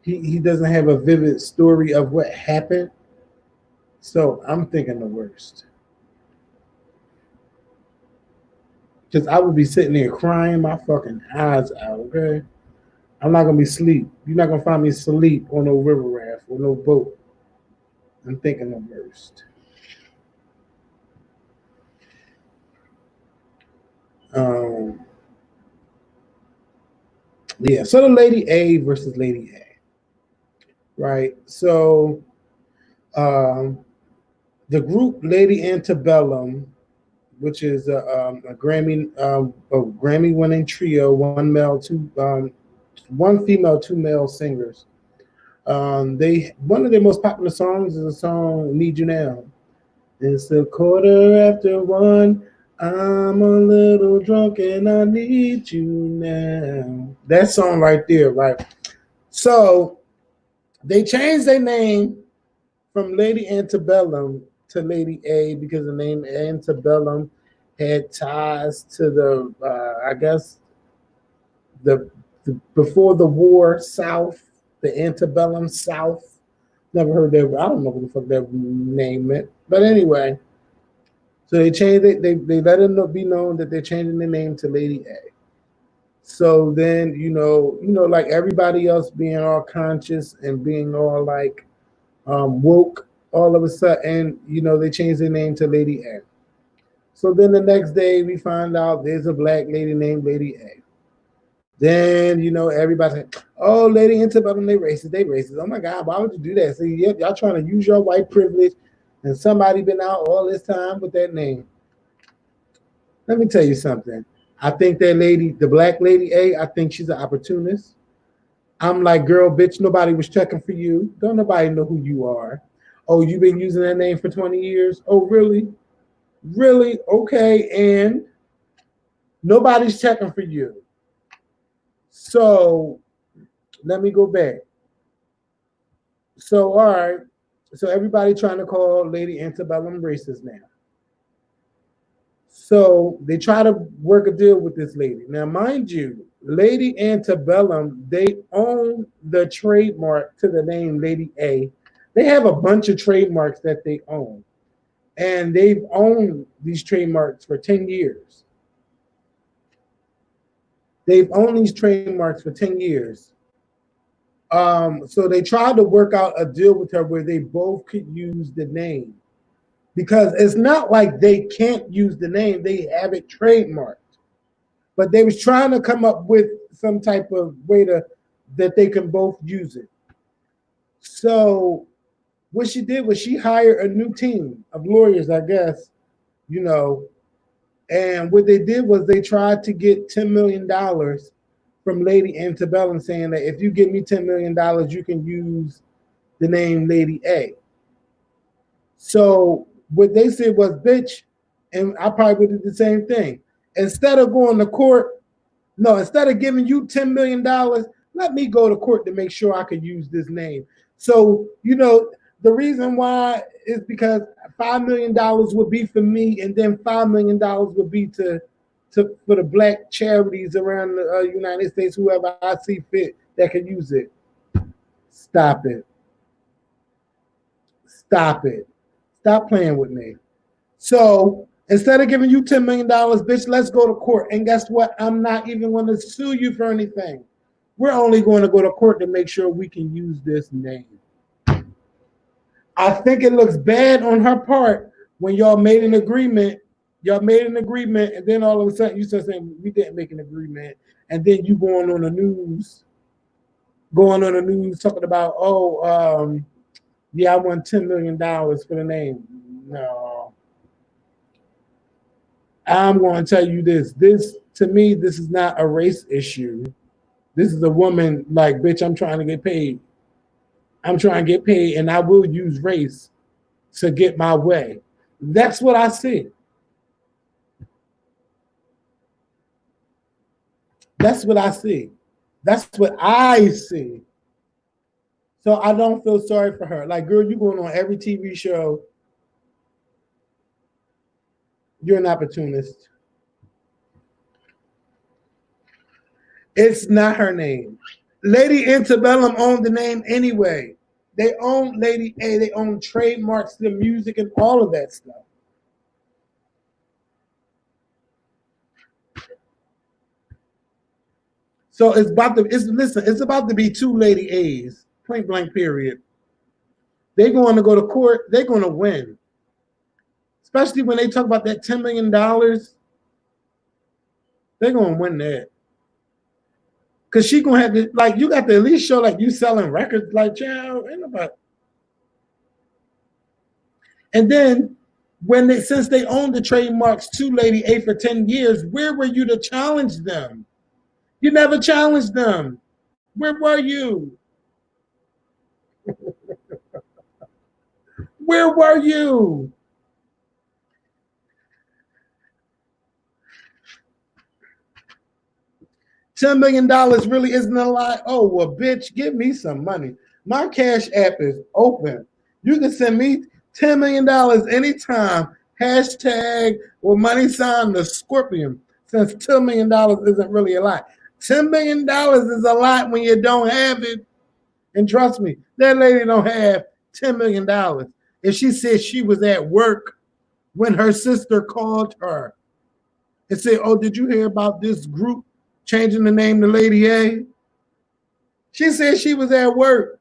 He doesn't have a vivid story of what happened. So I'm thinking the worst. Because I would be sitting there crying my fucking eyes out, okay? I'm not going to be asleep. You're not going to find me asleep on no river raft or no boat. I'm thinking the worst. Yeah, so the Lady A versus Lady A, right? So um, the group Lady Antebellum, which is a Grammy winning trio, one female, two male singers. They one of their most popular songs is a song "Need You Now." It's a quarter after one. I'm a little drunk and I need you now. That song right there, right? So they changed their name from Lady Antebellum to Lady A because the name Antebellum had ties to I guess, the before the war South, the antebellum South. Never heard that. I don't know what the fuck that name meant. But anyway, so they changed it. They let it be known that they're changing the name to Lady A. So then, like everybody else being all conscious and being all like woke, all of a sudden, they changed their name to Lady A. So then the next day we find out there's a black lady named Lady A. Then, everybody's like, oh, Lady Antebellum, they racist, they racist. Oh my God, why would you do that? See, y'all trying to use your white privilege and somebody been out all this time with that name. Let me tell you something. I think that lady, the black Lady A, I think she's an opportunist. I'm like, girl, bitch, nobody was checking for you. Don't nobody know who you are. Oh, you've been using that name for 20 years? Oh, really? Really? Okay, and nobody's checking for you. So let me go back. So, all right. So everybody trying to call Lady Antebellum racist now. So they try to work a deal with this lady. Now, mind you, Lady Antebellum, they own the trademark to the name Lady A. They have a bunch of trademarks that they own. And they've owned these trademarks for 10 years. They've owned these trademarks for 10 years. So they tried to work out a deal with her where they both could use the name. Because it's not like they can't use the name, they have it trademarked. But they was trying to come up with some type of way that they can both use it. So what she did was she hired a new team of lawyers, I guess, and what they did was they tried to get $10 million from Lady Antebellum, saying that if you give me $10 million, you can use the name Lady A. So what they said was, bitch, and I probably would do the same thing. Instead of going to court, instead of giving you $10 million, let me go to court to make sure I can use this name. So, the reason why is because $5 million would be for me, and then $5 million would be for the black charities around the United States, whoever I see fit that can use it. Stop it. Stop it. Stop playing with me. So instead of giving you $10 million, bitch, let's go to court. And guess what? I'm not even going to sue you for anything. We're only going to go to court to make sure we can use this name. I think it looks bad on her part when y'all made an agreement. And then all of a sudden you start saying we didn't make an agreement. And then you going on the news talking about, yeah, I won $10 million for the name. No. I'm going to tell you this. To me, this is not a race issue. This is a woman like, bitch, I'm trying to get paid. And I will use race to get my way. That's what I see. That's what I see. So I don't feel sorry for her. Like, girl, you going on every TV show. You're an opportunist. It's not her name. Lady Antebellum owned the name anyway. They own Lady A. They own trademarks to the music and all of that stuff. So it's about to be two Lady A's. Point blank period. They're going to go to court. They're going to win. Especially when they talk about that $10 million. They're going to win that. Cause she gonna have to, like, you got to at least show like you selling records, like, child, ain't nobody. And then since they owned the trademarks to Lady A for 10 years, where were you to challenge them? You never challenged them. Where were you? Where were you? $10 million really isn't a lot. Oh, well, bitch, give me some money. My Cash App is open. You can send me $10 million anytime. Hashtag or money sign the Scorpion. Since $2 million isn't really a lot. $10 million is a lot when you don't have it. And trust me, that lady don't have $10 million. And she said she was at work when her sister called her and said, oh, did you hear about this group changing the name to Lady A? She said she was at work.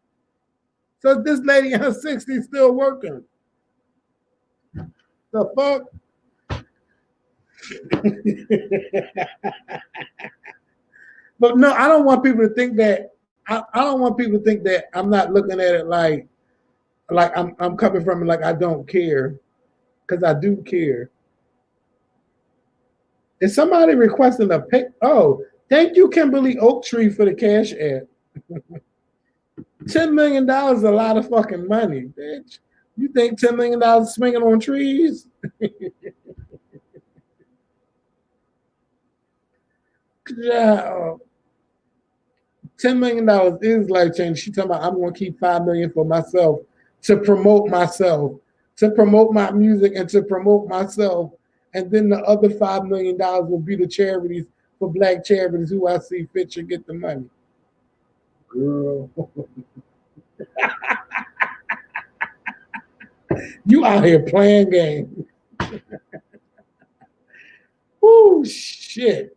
So this lady in her 60s still working. The fuck? But no, I don't want people to think that. I don't want people to think that I'm not looking at it like I'm coming from it like I don't care, because I do care. Is somebody requesting a pic? Oh, thank you, Kimberly Oaktree, for the Cash App. $10 million is a lot of fucking money, bitch. You think $10 million swinging on trees? Yeah, $10 million is life changing. She talking about I'm gonna keep $5 million for myself to promote myself, to promote my music, and to promote myself. And then the other $5 million will be the charities, for black charities who I see fit should get the money. Girl. You out here playing games. Oh shit.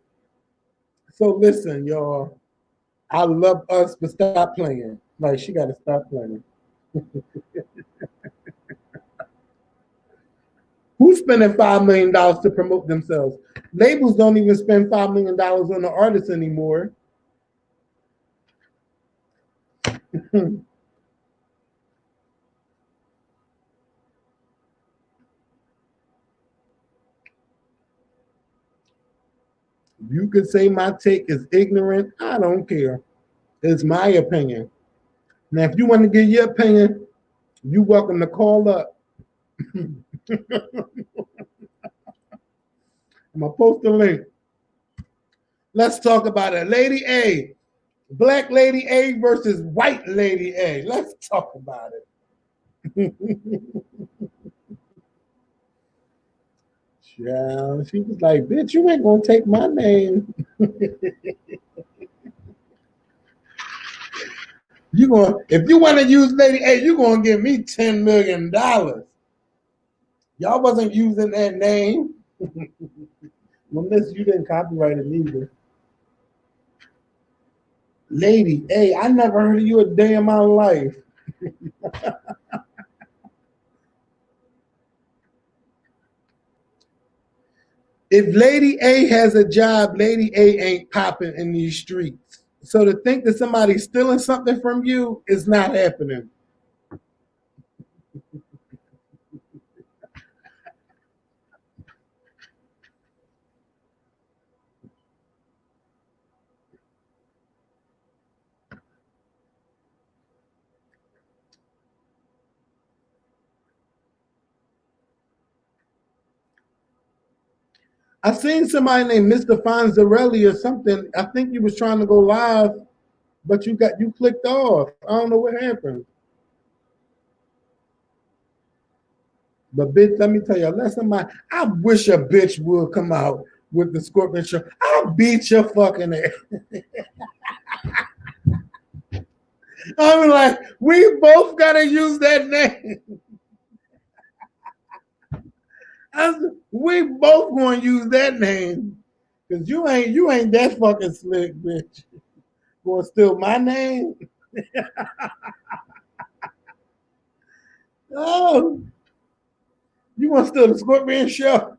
So listen, y'all. I love us, but stop playing. Like, she got to stop playing. Who's spending $5 million to promote themselves? Labels don't even spend $5 million on the artists anymore. You could say my take is ignorant. I don't care. It's my opinion. Now, if you want to give your opinion, you're welcome to call up. I'm going to post the link. Let's talk about it. Lady A. Black Lady A versus White Lady A. Let's talk about it. Yeah, she was like, bitch, you ain't going to take my name. If you want to use Lady A, you're going to give me $10 million. Y'all wasn't using that name. Unless you didn't copyright it either. Lady A, I never heard of you a day in my life. If Lady A has a job, Lady A ain't popping in these streets. So to think that somebody's stealing something from you is not happening. I seen somebody named Mr. Fonzarelli or something. I think you was trying to go live, but you clicked off. I don't know what happened. But bitch, let me tell you, I wish a bitch would come out with the Scorpion show. I'll beat your fucking ass. I'm like, we both gotta use that name. We both gonna use that name. Cause you ain't that fucking slick, bitch. Gonna steal my name? Oh, you gonna steal the Scorpion show?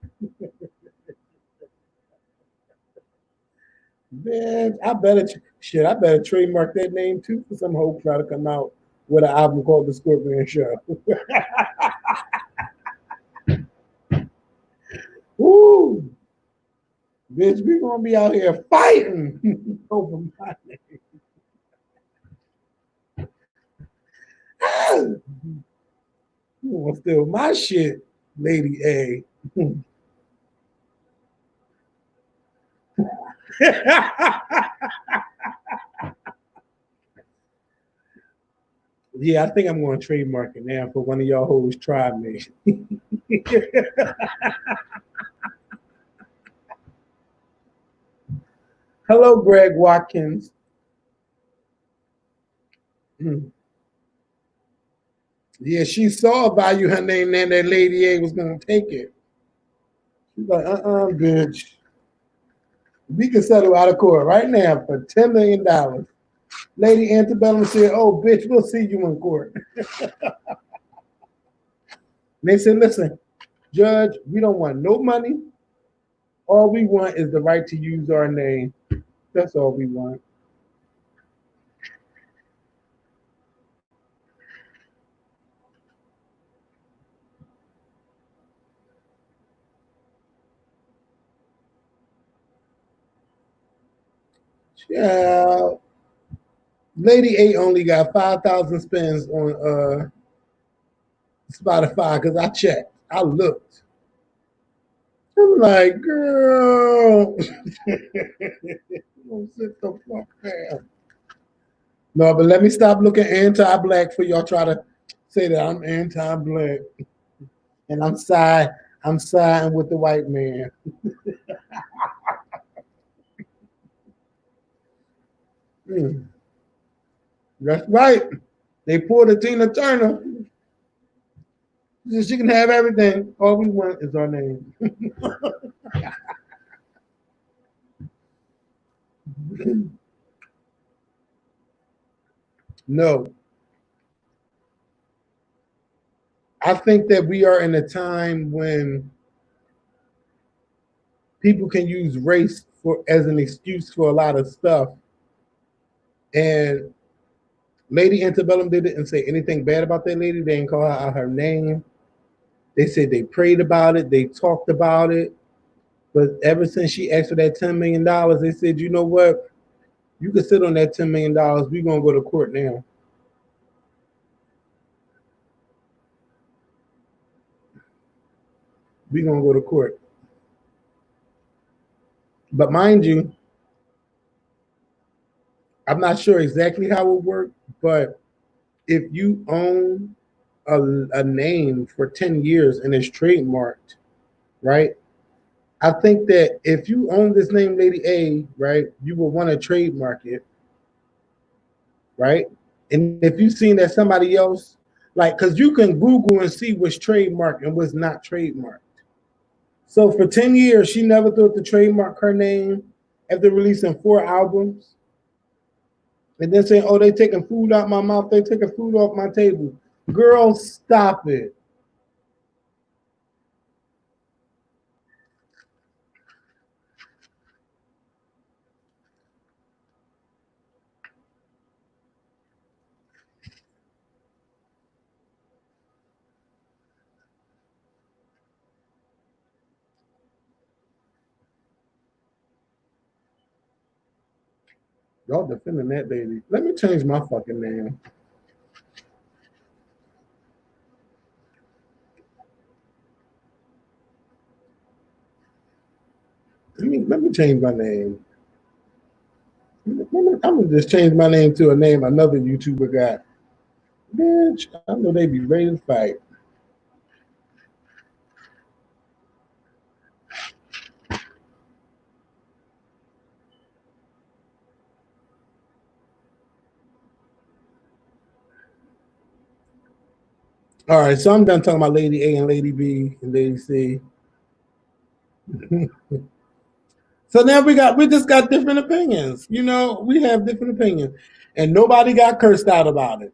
Man, I better trademark that name too for some hope try to come out with an album called The Scorpion Show. Woo! Bitch, we gonna be out here fighting over my name. You wanna steal my shit, Lady A. Yeah, I think I'm going to trademark it now for one of y'all hoes try me. Hello, Greg Watkins. Yeah, she saw a value her name and that Lady A was going to take it. She's like, bitch. We can settle out of court right now for $10 million. Lady Antebellum said, oh, bitch, we'll see you in court. They said, listen, Judge, we don't want no money. All we want is the right to use our name. That's all we want. Yeah. Lady A only got 5,000 spins on Spotify because I checked. I looked. I'm like, girl. Sit the fuck down. No, but let me stop looking anti-black for y'all try to say that I'm anti-black. And I'm siding with the white man. That's right. They pulled a Tina Turner. She can have everything. All we want is our name. No. I think that we are in a time when people can use race for as an excuse for a lot of stuff. And Lady Antebellum didn't say anything bad about that lady. They didn't call her out her name. They said they prayed about it. They talked about it. But ever since she asked for that $10 million, they said, you know what? You can sit on that $10 million. We're going to go to court now. We're going to go to court. But mind you, I'm not sure exactly how it worked, but if you own a name for 10 years and it's trademarked, right? I think that if you own this name, Lady A, right, you will want to trademark it, right? And if you've seen that somebody else, like, because you can Google and see what's trademarked and what's not trademarked. So for 10 years, she never thought to trademark her name after releasing 4 albums. And then saying, oh, they taking food out my mouth, they taking food off my table. Girl, stop it. Y'all defending that baby. Let me change my fucking name. Let me change my name. I'm gonna just change my name to a name another YouTuber got. Bitch, I know they be ready to fight. All right, so I'm done talking about Lady A and Lady B and Lady C. So now we just got different opinions. You know, we have different opinions. And nobody got cursed out about it.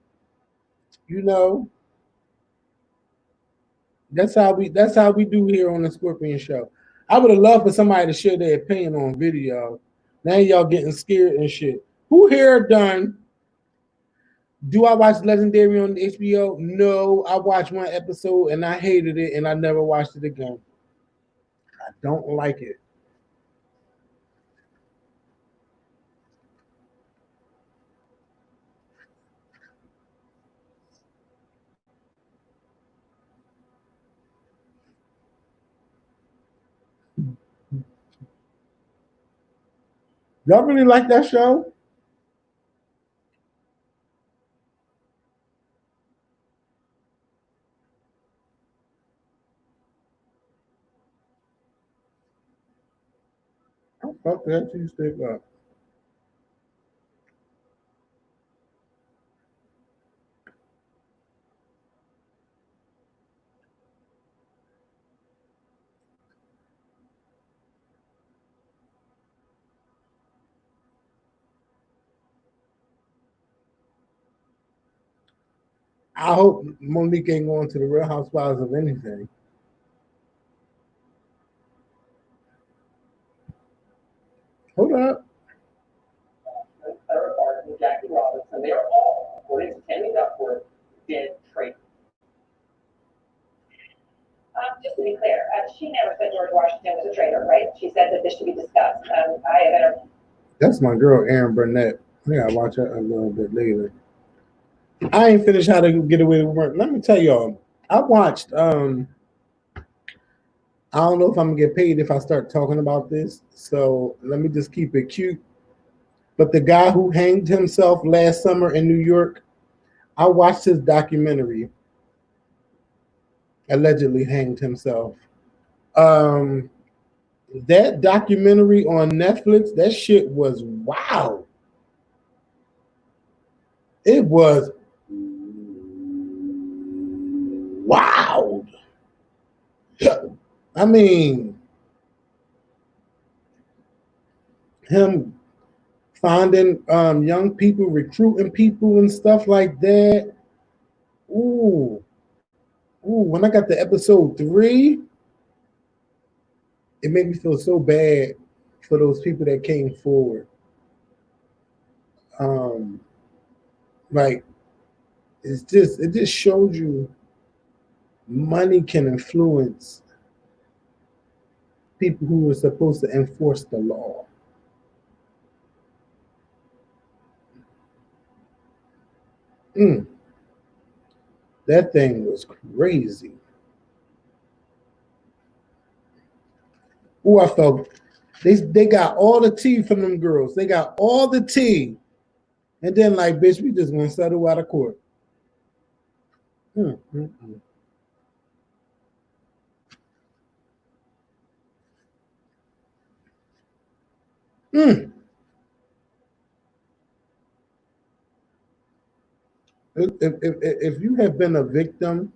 You know, that's how we do here on the Scorpion Show. I would have loved for somebody to share their opinion on video, Now y'all getting scared and shit. Who here done? Do I watch Legendary on HBO? No, I watched one episode and I hated it and I never watched it again. I don't like it. Y'all really like that show? Oh, fuck that cheese stick up. I hope Monique ain't going to the Real Housewives of anything. Hold up. Third party, Jackie Robinson, they are all, according to Tammy Duckworth, dead traitors. Just to be clear, she never said George Washington was a traitor, right? She said that this should be discussed. I have interviewed. That's my girl, Erin Burnett. I gotta watch her a little bit later. I ain't finished How to Get Away with Murder. Let me tell y'all, I watched I don't know if I'm gonna get paid if I start talking about this, so let me just keep it cute. But the guy who hanged himself last summer in New York, I watched his documentary. Allegedly hanged himself. Um, that documentary on Netflix, that shit was wow. It was wow. I mean, him finding young people, recruiting people, and stuff like that. Ooh, ooh. When I got to episode 3, it made me feel so bad for those people that came forward. Um, like it just showed you money can influence people who were supposed to enforce the law. Mm, that thing was crazy. Oh, I felt they got all the tea from them girls. They got all the tea. And then like, bitch, we just gonna settle out of court. Mm, mm, mm. Mm. If you have been a victim,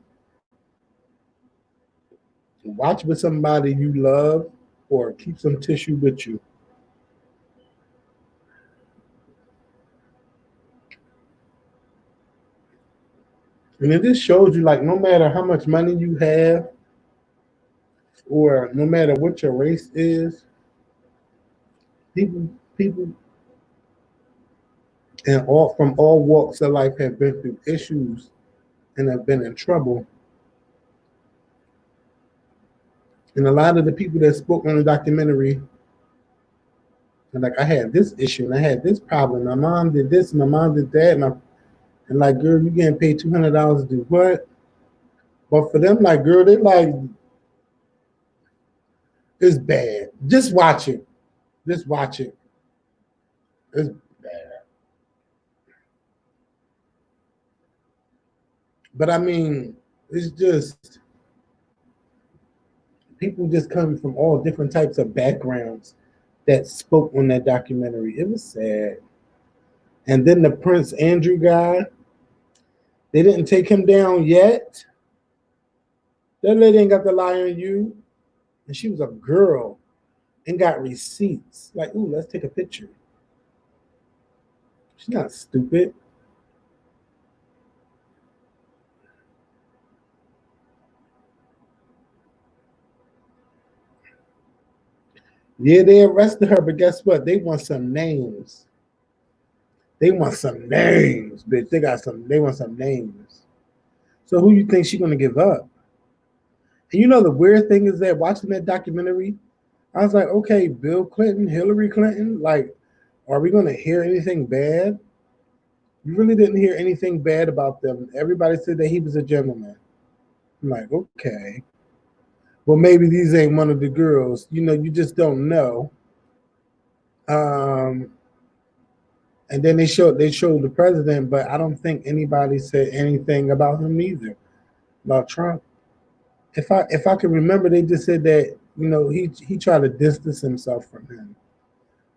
watch with somebody you love or keep some tissue with you. And it just shows you like no matter how much money you have or no matter what your race is, people and all from all walks of life have been through issues and have been in trouble. And a lot of the people that spoke on the documentary, and like I had this issue and I had this problem. My mom did this, and my mom did that, and like, girl, you getting paid $200 to do what? But for them, like, girl, they like it's bad. Just watch it. Just watch it. It's bad. But I mean, it's just people just coming from all different types of backgrounds that spoke on that documentary. It was sad. And then the Prince Andrew guy, they didn't take him down yet. That lady ain't got the lie on you. And she was a girl and got receipts. Like, ooh, let's take a picture. She's not stupid. Yeah, they arrested her, but guess what? They want some names. They want some names, bitch. They want some names. So who you think she's gonna give up? And you know the weird thing is that watching that documentary, I was like, okay, Bill Clinton, Hillary Clinton, like, are we gonna hear anything bad? You really didn't hear anything bad about them. Everybody said that he was a gentleman. I'm like, okay. Well, maybe these ain't one of the girls. You know, you just don't know. And then they showed the president, but I don't think anybody said anything about him either, about Trump. If I can remember, they just said that he tried to distance himself from him.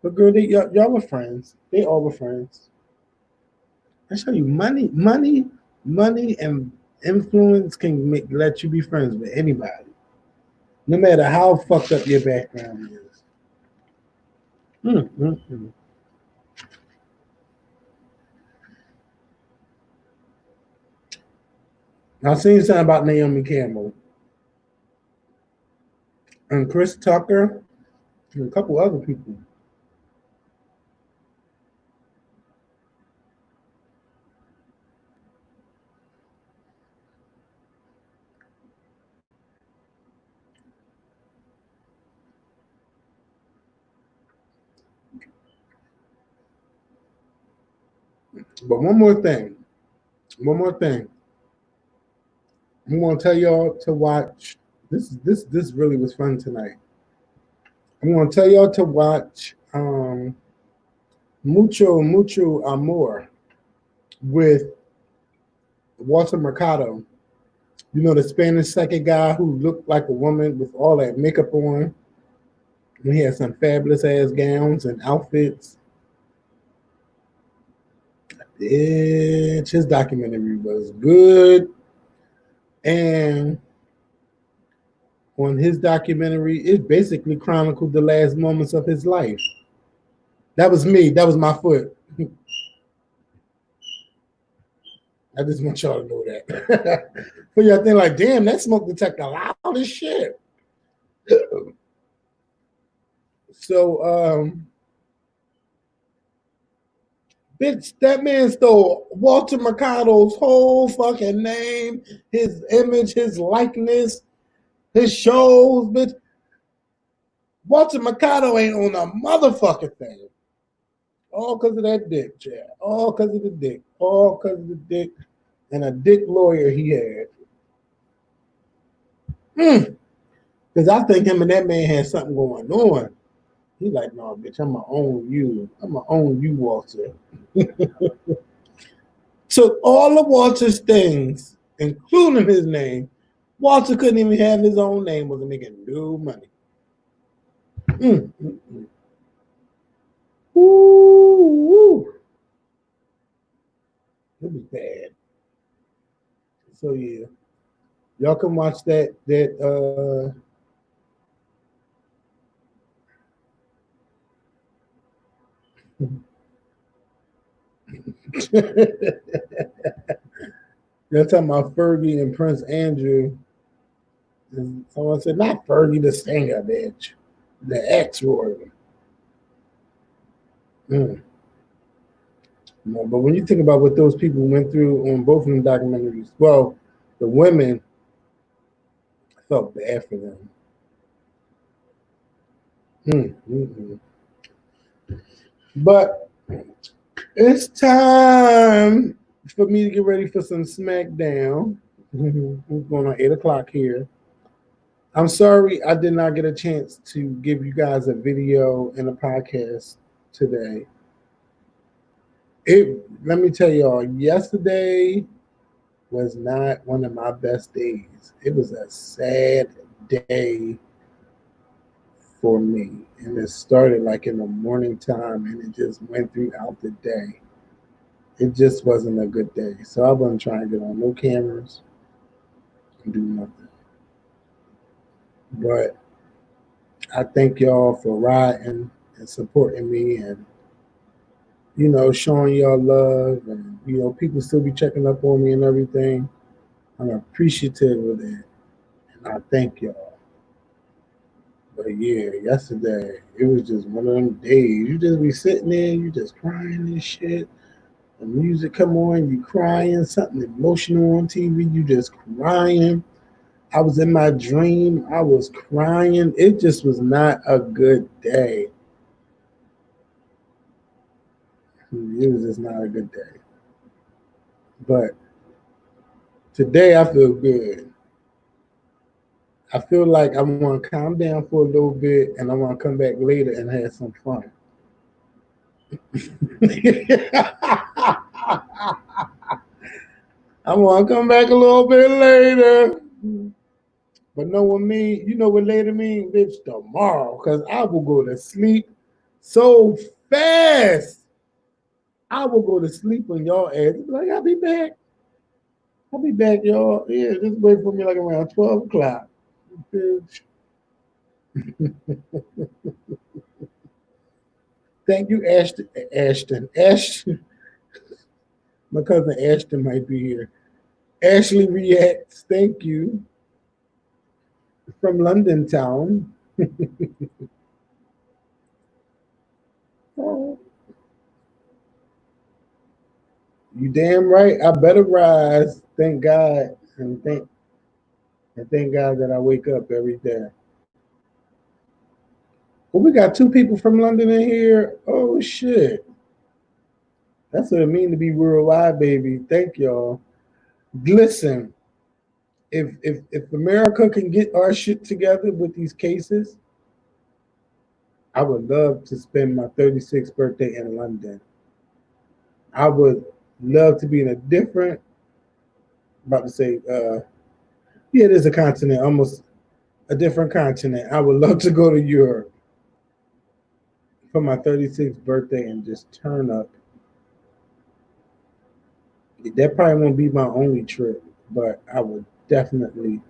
But girl, y'all were friends. They all were friends. I show you, money, and influence can let you be friends with anybody, no matter how fucked up your background is. Mm. I seen something about Naomi Campbell and Chris Tucker and a couple other people. But one more thing. I'm gonna tell y'all to watch. This really was fun tonight. I'm gonna tell y'all to watch Mucho Amor with Walter Mercado. You know, the Spanish second guy who looked like a woman with all that makeup on. And he had some fabulous ass gowns and outfits. His documentary was good. And on his documentary, it basically chronicled the last moments of his life. That was me. That was my foot. I just want y'all to know that. But y'all think like, damn, that smoke detector loud as shit. So, bitch, that man stole Walter Mercado's whole fucking name, his image, his likeness, his shows, bitch. Walter Mercado ain't on a motherfucking thing. All because of that dick, Chad. All because of the dick. All because of the dick and a dick lawyer he had. Because I think him and that man had something going on. He like, no, bitch, I'm going to own you. I'm going to own you, Walter. Took all of Walter's things, including his name. Walter couldn't even have his own name, wasn't making no money. Woo. It was bad. So yeah. Y'all can watch that They're talking about Fergie and Prince Andrew. And someone said, not Fergie the singer, bitch. The ex-royal. No, but when you think about what those people went through on both of them documentaries, well, the women, I felt bad for them. But it's time for me to get ready for some SmackDown. We're going on 8 o'clock here. I'm sorry I did not get a chance to give you guys a video and a podcast today. Let me tell y'all, yesterday was not one of my best days. It was a sad day for me. And it started like in the morning time and it just went throughout the day. It just wasn't a good day. So I wasn't trying to get on no cameras and do nothing. But I thank y'all for riding and supporting me and, showing y'all love. And, people still be checking up on me and everything. I'm appreciative of that. And I thank y'all. But yeah, yesterday it was just one of them days. You just be sitting there, you just crying and shit. The music come on, you crying. Something emotional on TV, you just crying. I was in my dream, I was crying. It just was not a good day. It was just not a good day. But today I feel good. I feel like I want to calm down for a little bit and I want to come back later and have some fun. I want to come back a little bit later. But know what mean? You know what later mean? Bitch, tomorrow. Because I will go to sleep so fast. I will go to sleep on y'all ass. Be like, I'll be back. I'll be back, y'all. Yeah, just wait for me like around 12 o'clock. Bitch. Thank you, Ashton. Ashton. My cousin Ashton might be here. Ashley reacts. Thank you. From London town. Oh, you damn right. I better rise. Thank God. And thank God that I wake up every day. Well, we got two people from London in here. Oh shit. That's what it means to be worldwide, baby. Thank y'all. Listen, if America can get our shit together with these cases, I would love to spend my 36th birthday in London. I would love to be in a different, about to say, yeah, it is a continent, almost a different continent. I would love to go to Europe for my 36th birthday and just turn up. That probably won't be my only trip, but I would definitely.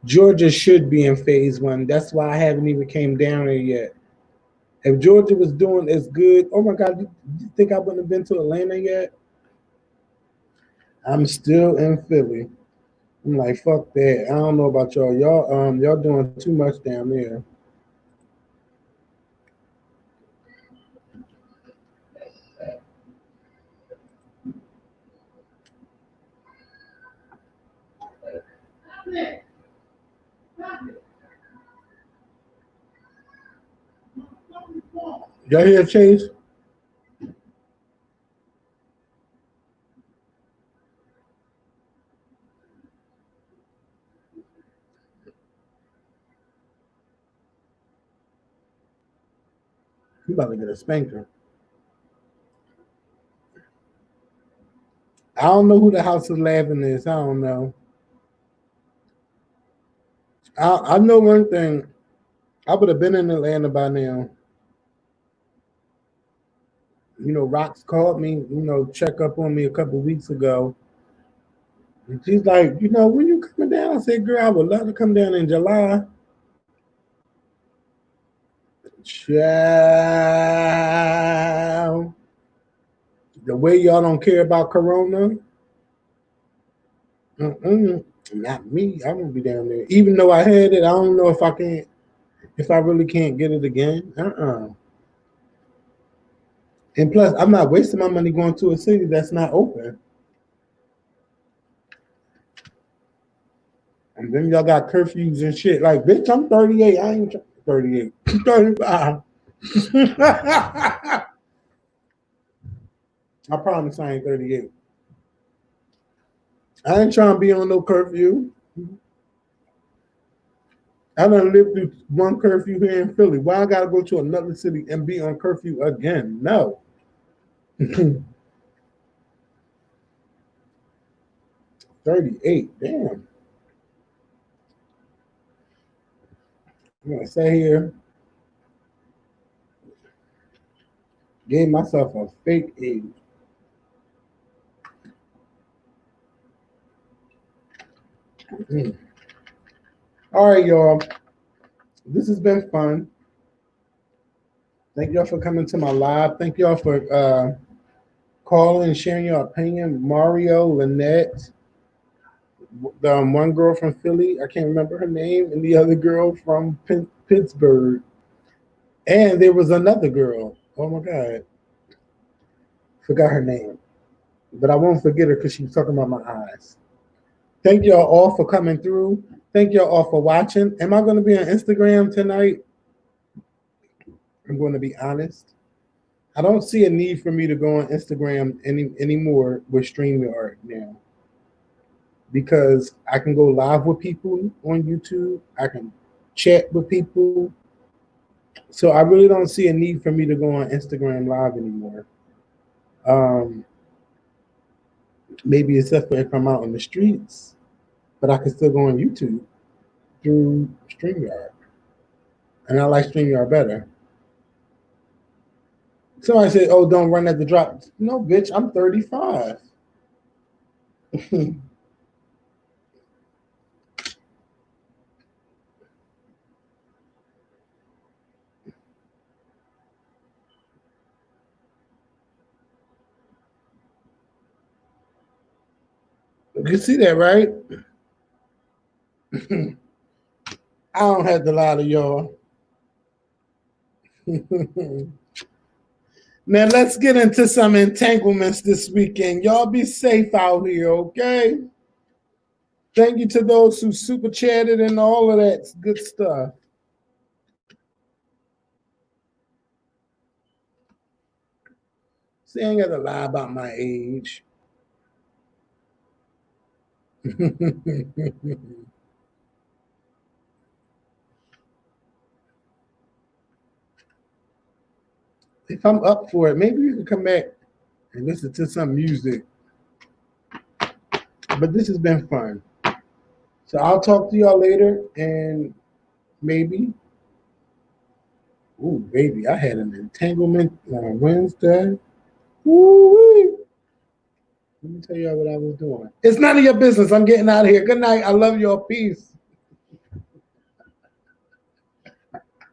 Georgia should be in phase one. That's why I haven't even came down there yet. If Georgia was doing as good, oh my God, you think I wouldn't have been to Atlanta yet? I'm still in Philly. I'm like, fuck that. I don't know about y'all. Y'all doing too much down there. Y'all hear Chase? You about to get a spanker. I don't know who the House of Laughing is. I don't know. I know one thing. I would have been in Atlanta by now. You know, Rox called me, check up on me a couple weeks ago. And she's like, when you coming down? I said, girl, I would love to come down in July. Child. The way y'all don't care about Corona, not me. I won't be down there. Even though I had it, I don't know if I really can't get it again. And plus, I'm not wasting my money going to a city that's not open. And then y'all got curfews and shit. Like, bitch, I'm 38. I ain't 38. 35. I promise I ain't 38. I ain't trying to be on no curfew. I done lived through one curfew here in Philly. Why I gotta go to another city and be on curfew again? No. 38. Damn. I'm gonna sit here. Gave myself a fake age. All right, y'all. This has been fun. Thank y'all for coming to my live. Thank y'all for calling and sharing your opinion. Mario, Lynette, The one girl from Philly, I can't remember her name, and the other girl from Pittsburgh. And there was another girl. Oh my God. Forgot her name. But I won't forget her because she was talking about my eyes. Thank y'all all for coming through. Thank y'all all for watching. Am I going to be on Instagram tonight? I'm going to be honest. I don't see a need for me to go on Instagram anymore with StreamYard now. Because I can go live with people on YouTube. I can chat with people. So I really don't see a need for me to go on Instagram live anymore. Maybe except for if I'm out in the streets, but I can still go on YouTube through StreamYard. And I like StreamYard better. Somebody said, oh, don't run at the drop. No, bitch, I'm 35. You see that, right? I don't have to lie to y'all. Now let's get into some entanglements this weekend. Y'all be safe out here, okay? Thank you to those who super chatted and all of that good stuff. See, I ain't got to lie about my age. If I'm up for it, maybe we can come back and listen to some music. But this has been fun. So I'll talk to y'all later and maybe. Ooh, baby, I had an entanglement on Wednesday. Woo-wee. Let me tell y'all what I was doing. It's none of your business. I'm getting out of here. Good night. I love y'all. Peace.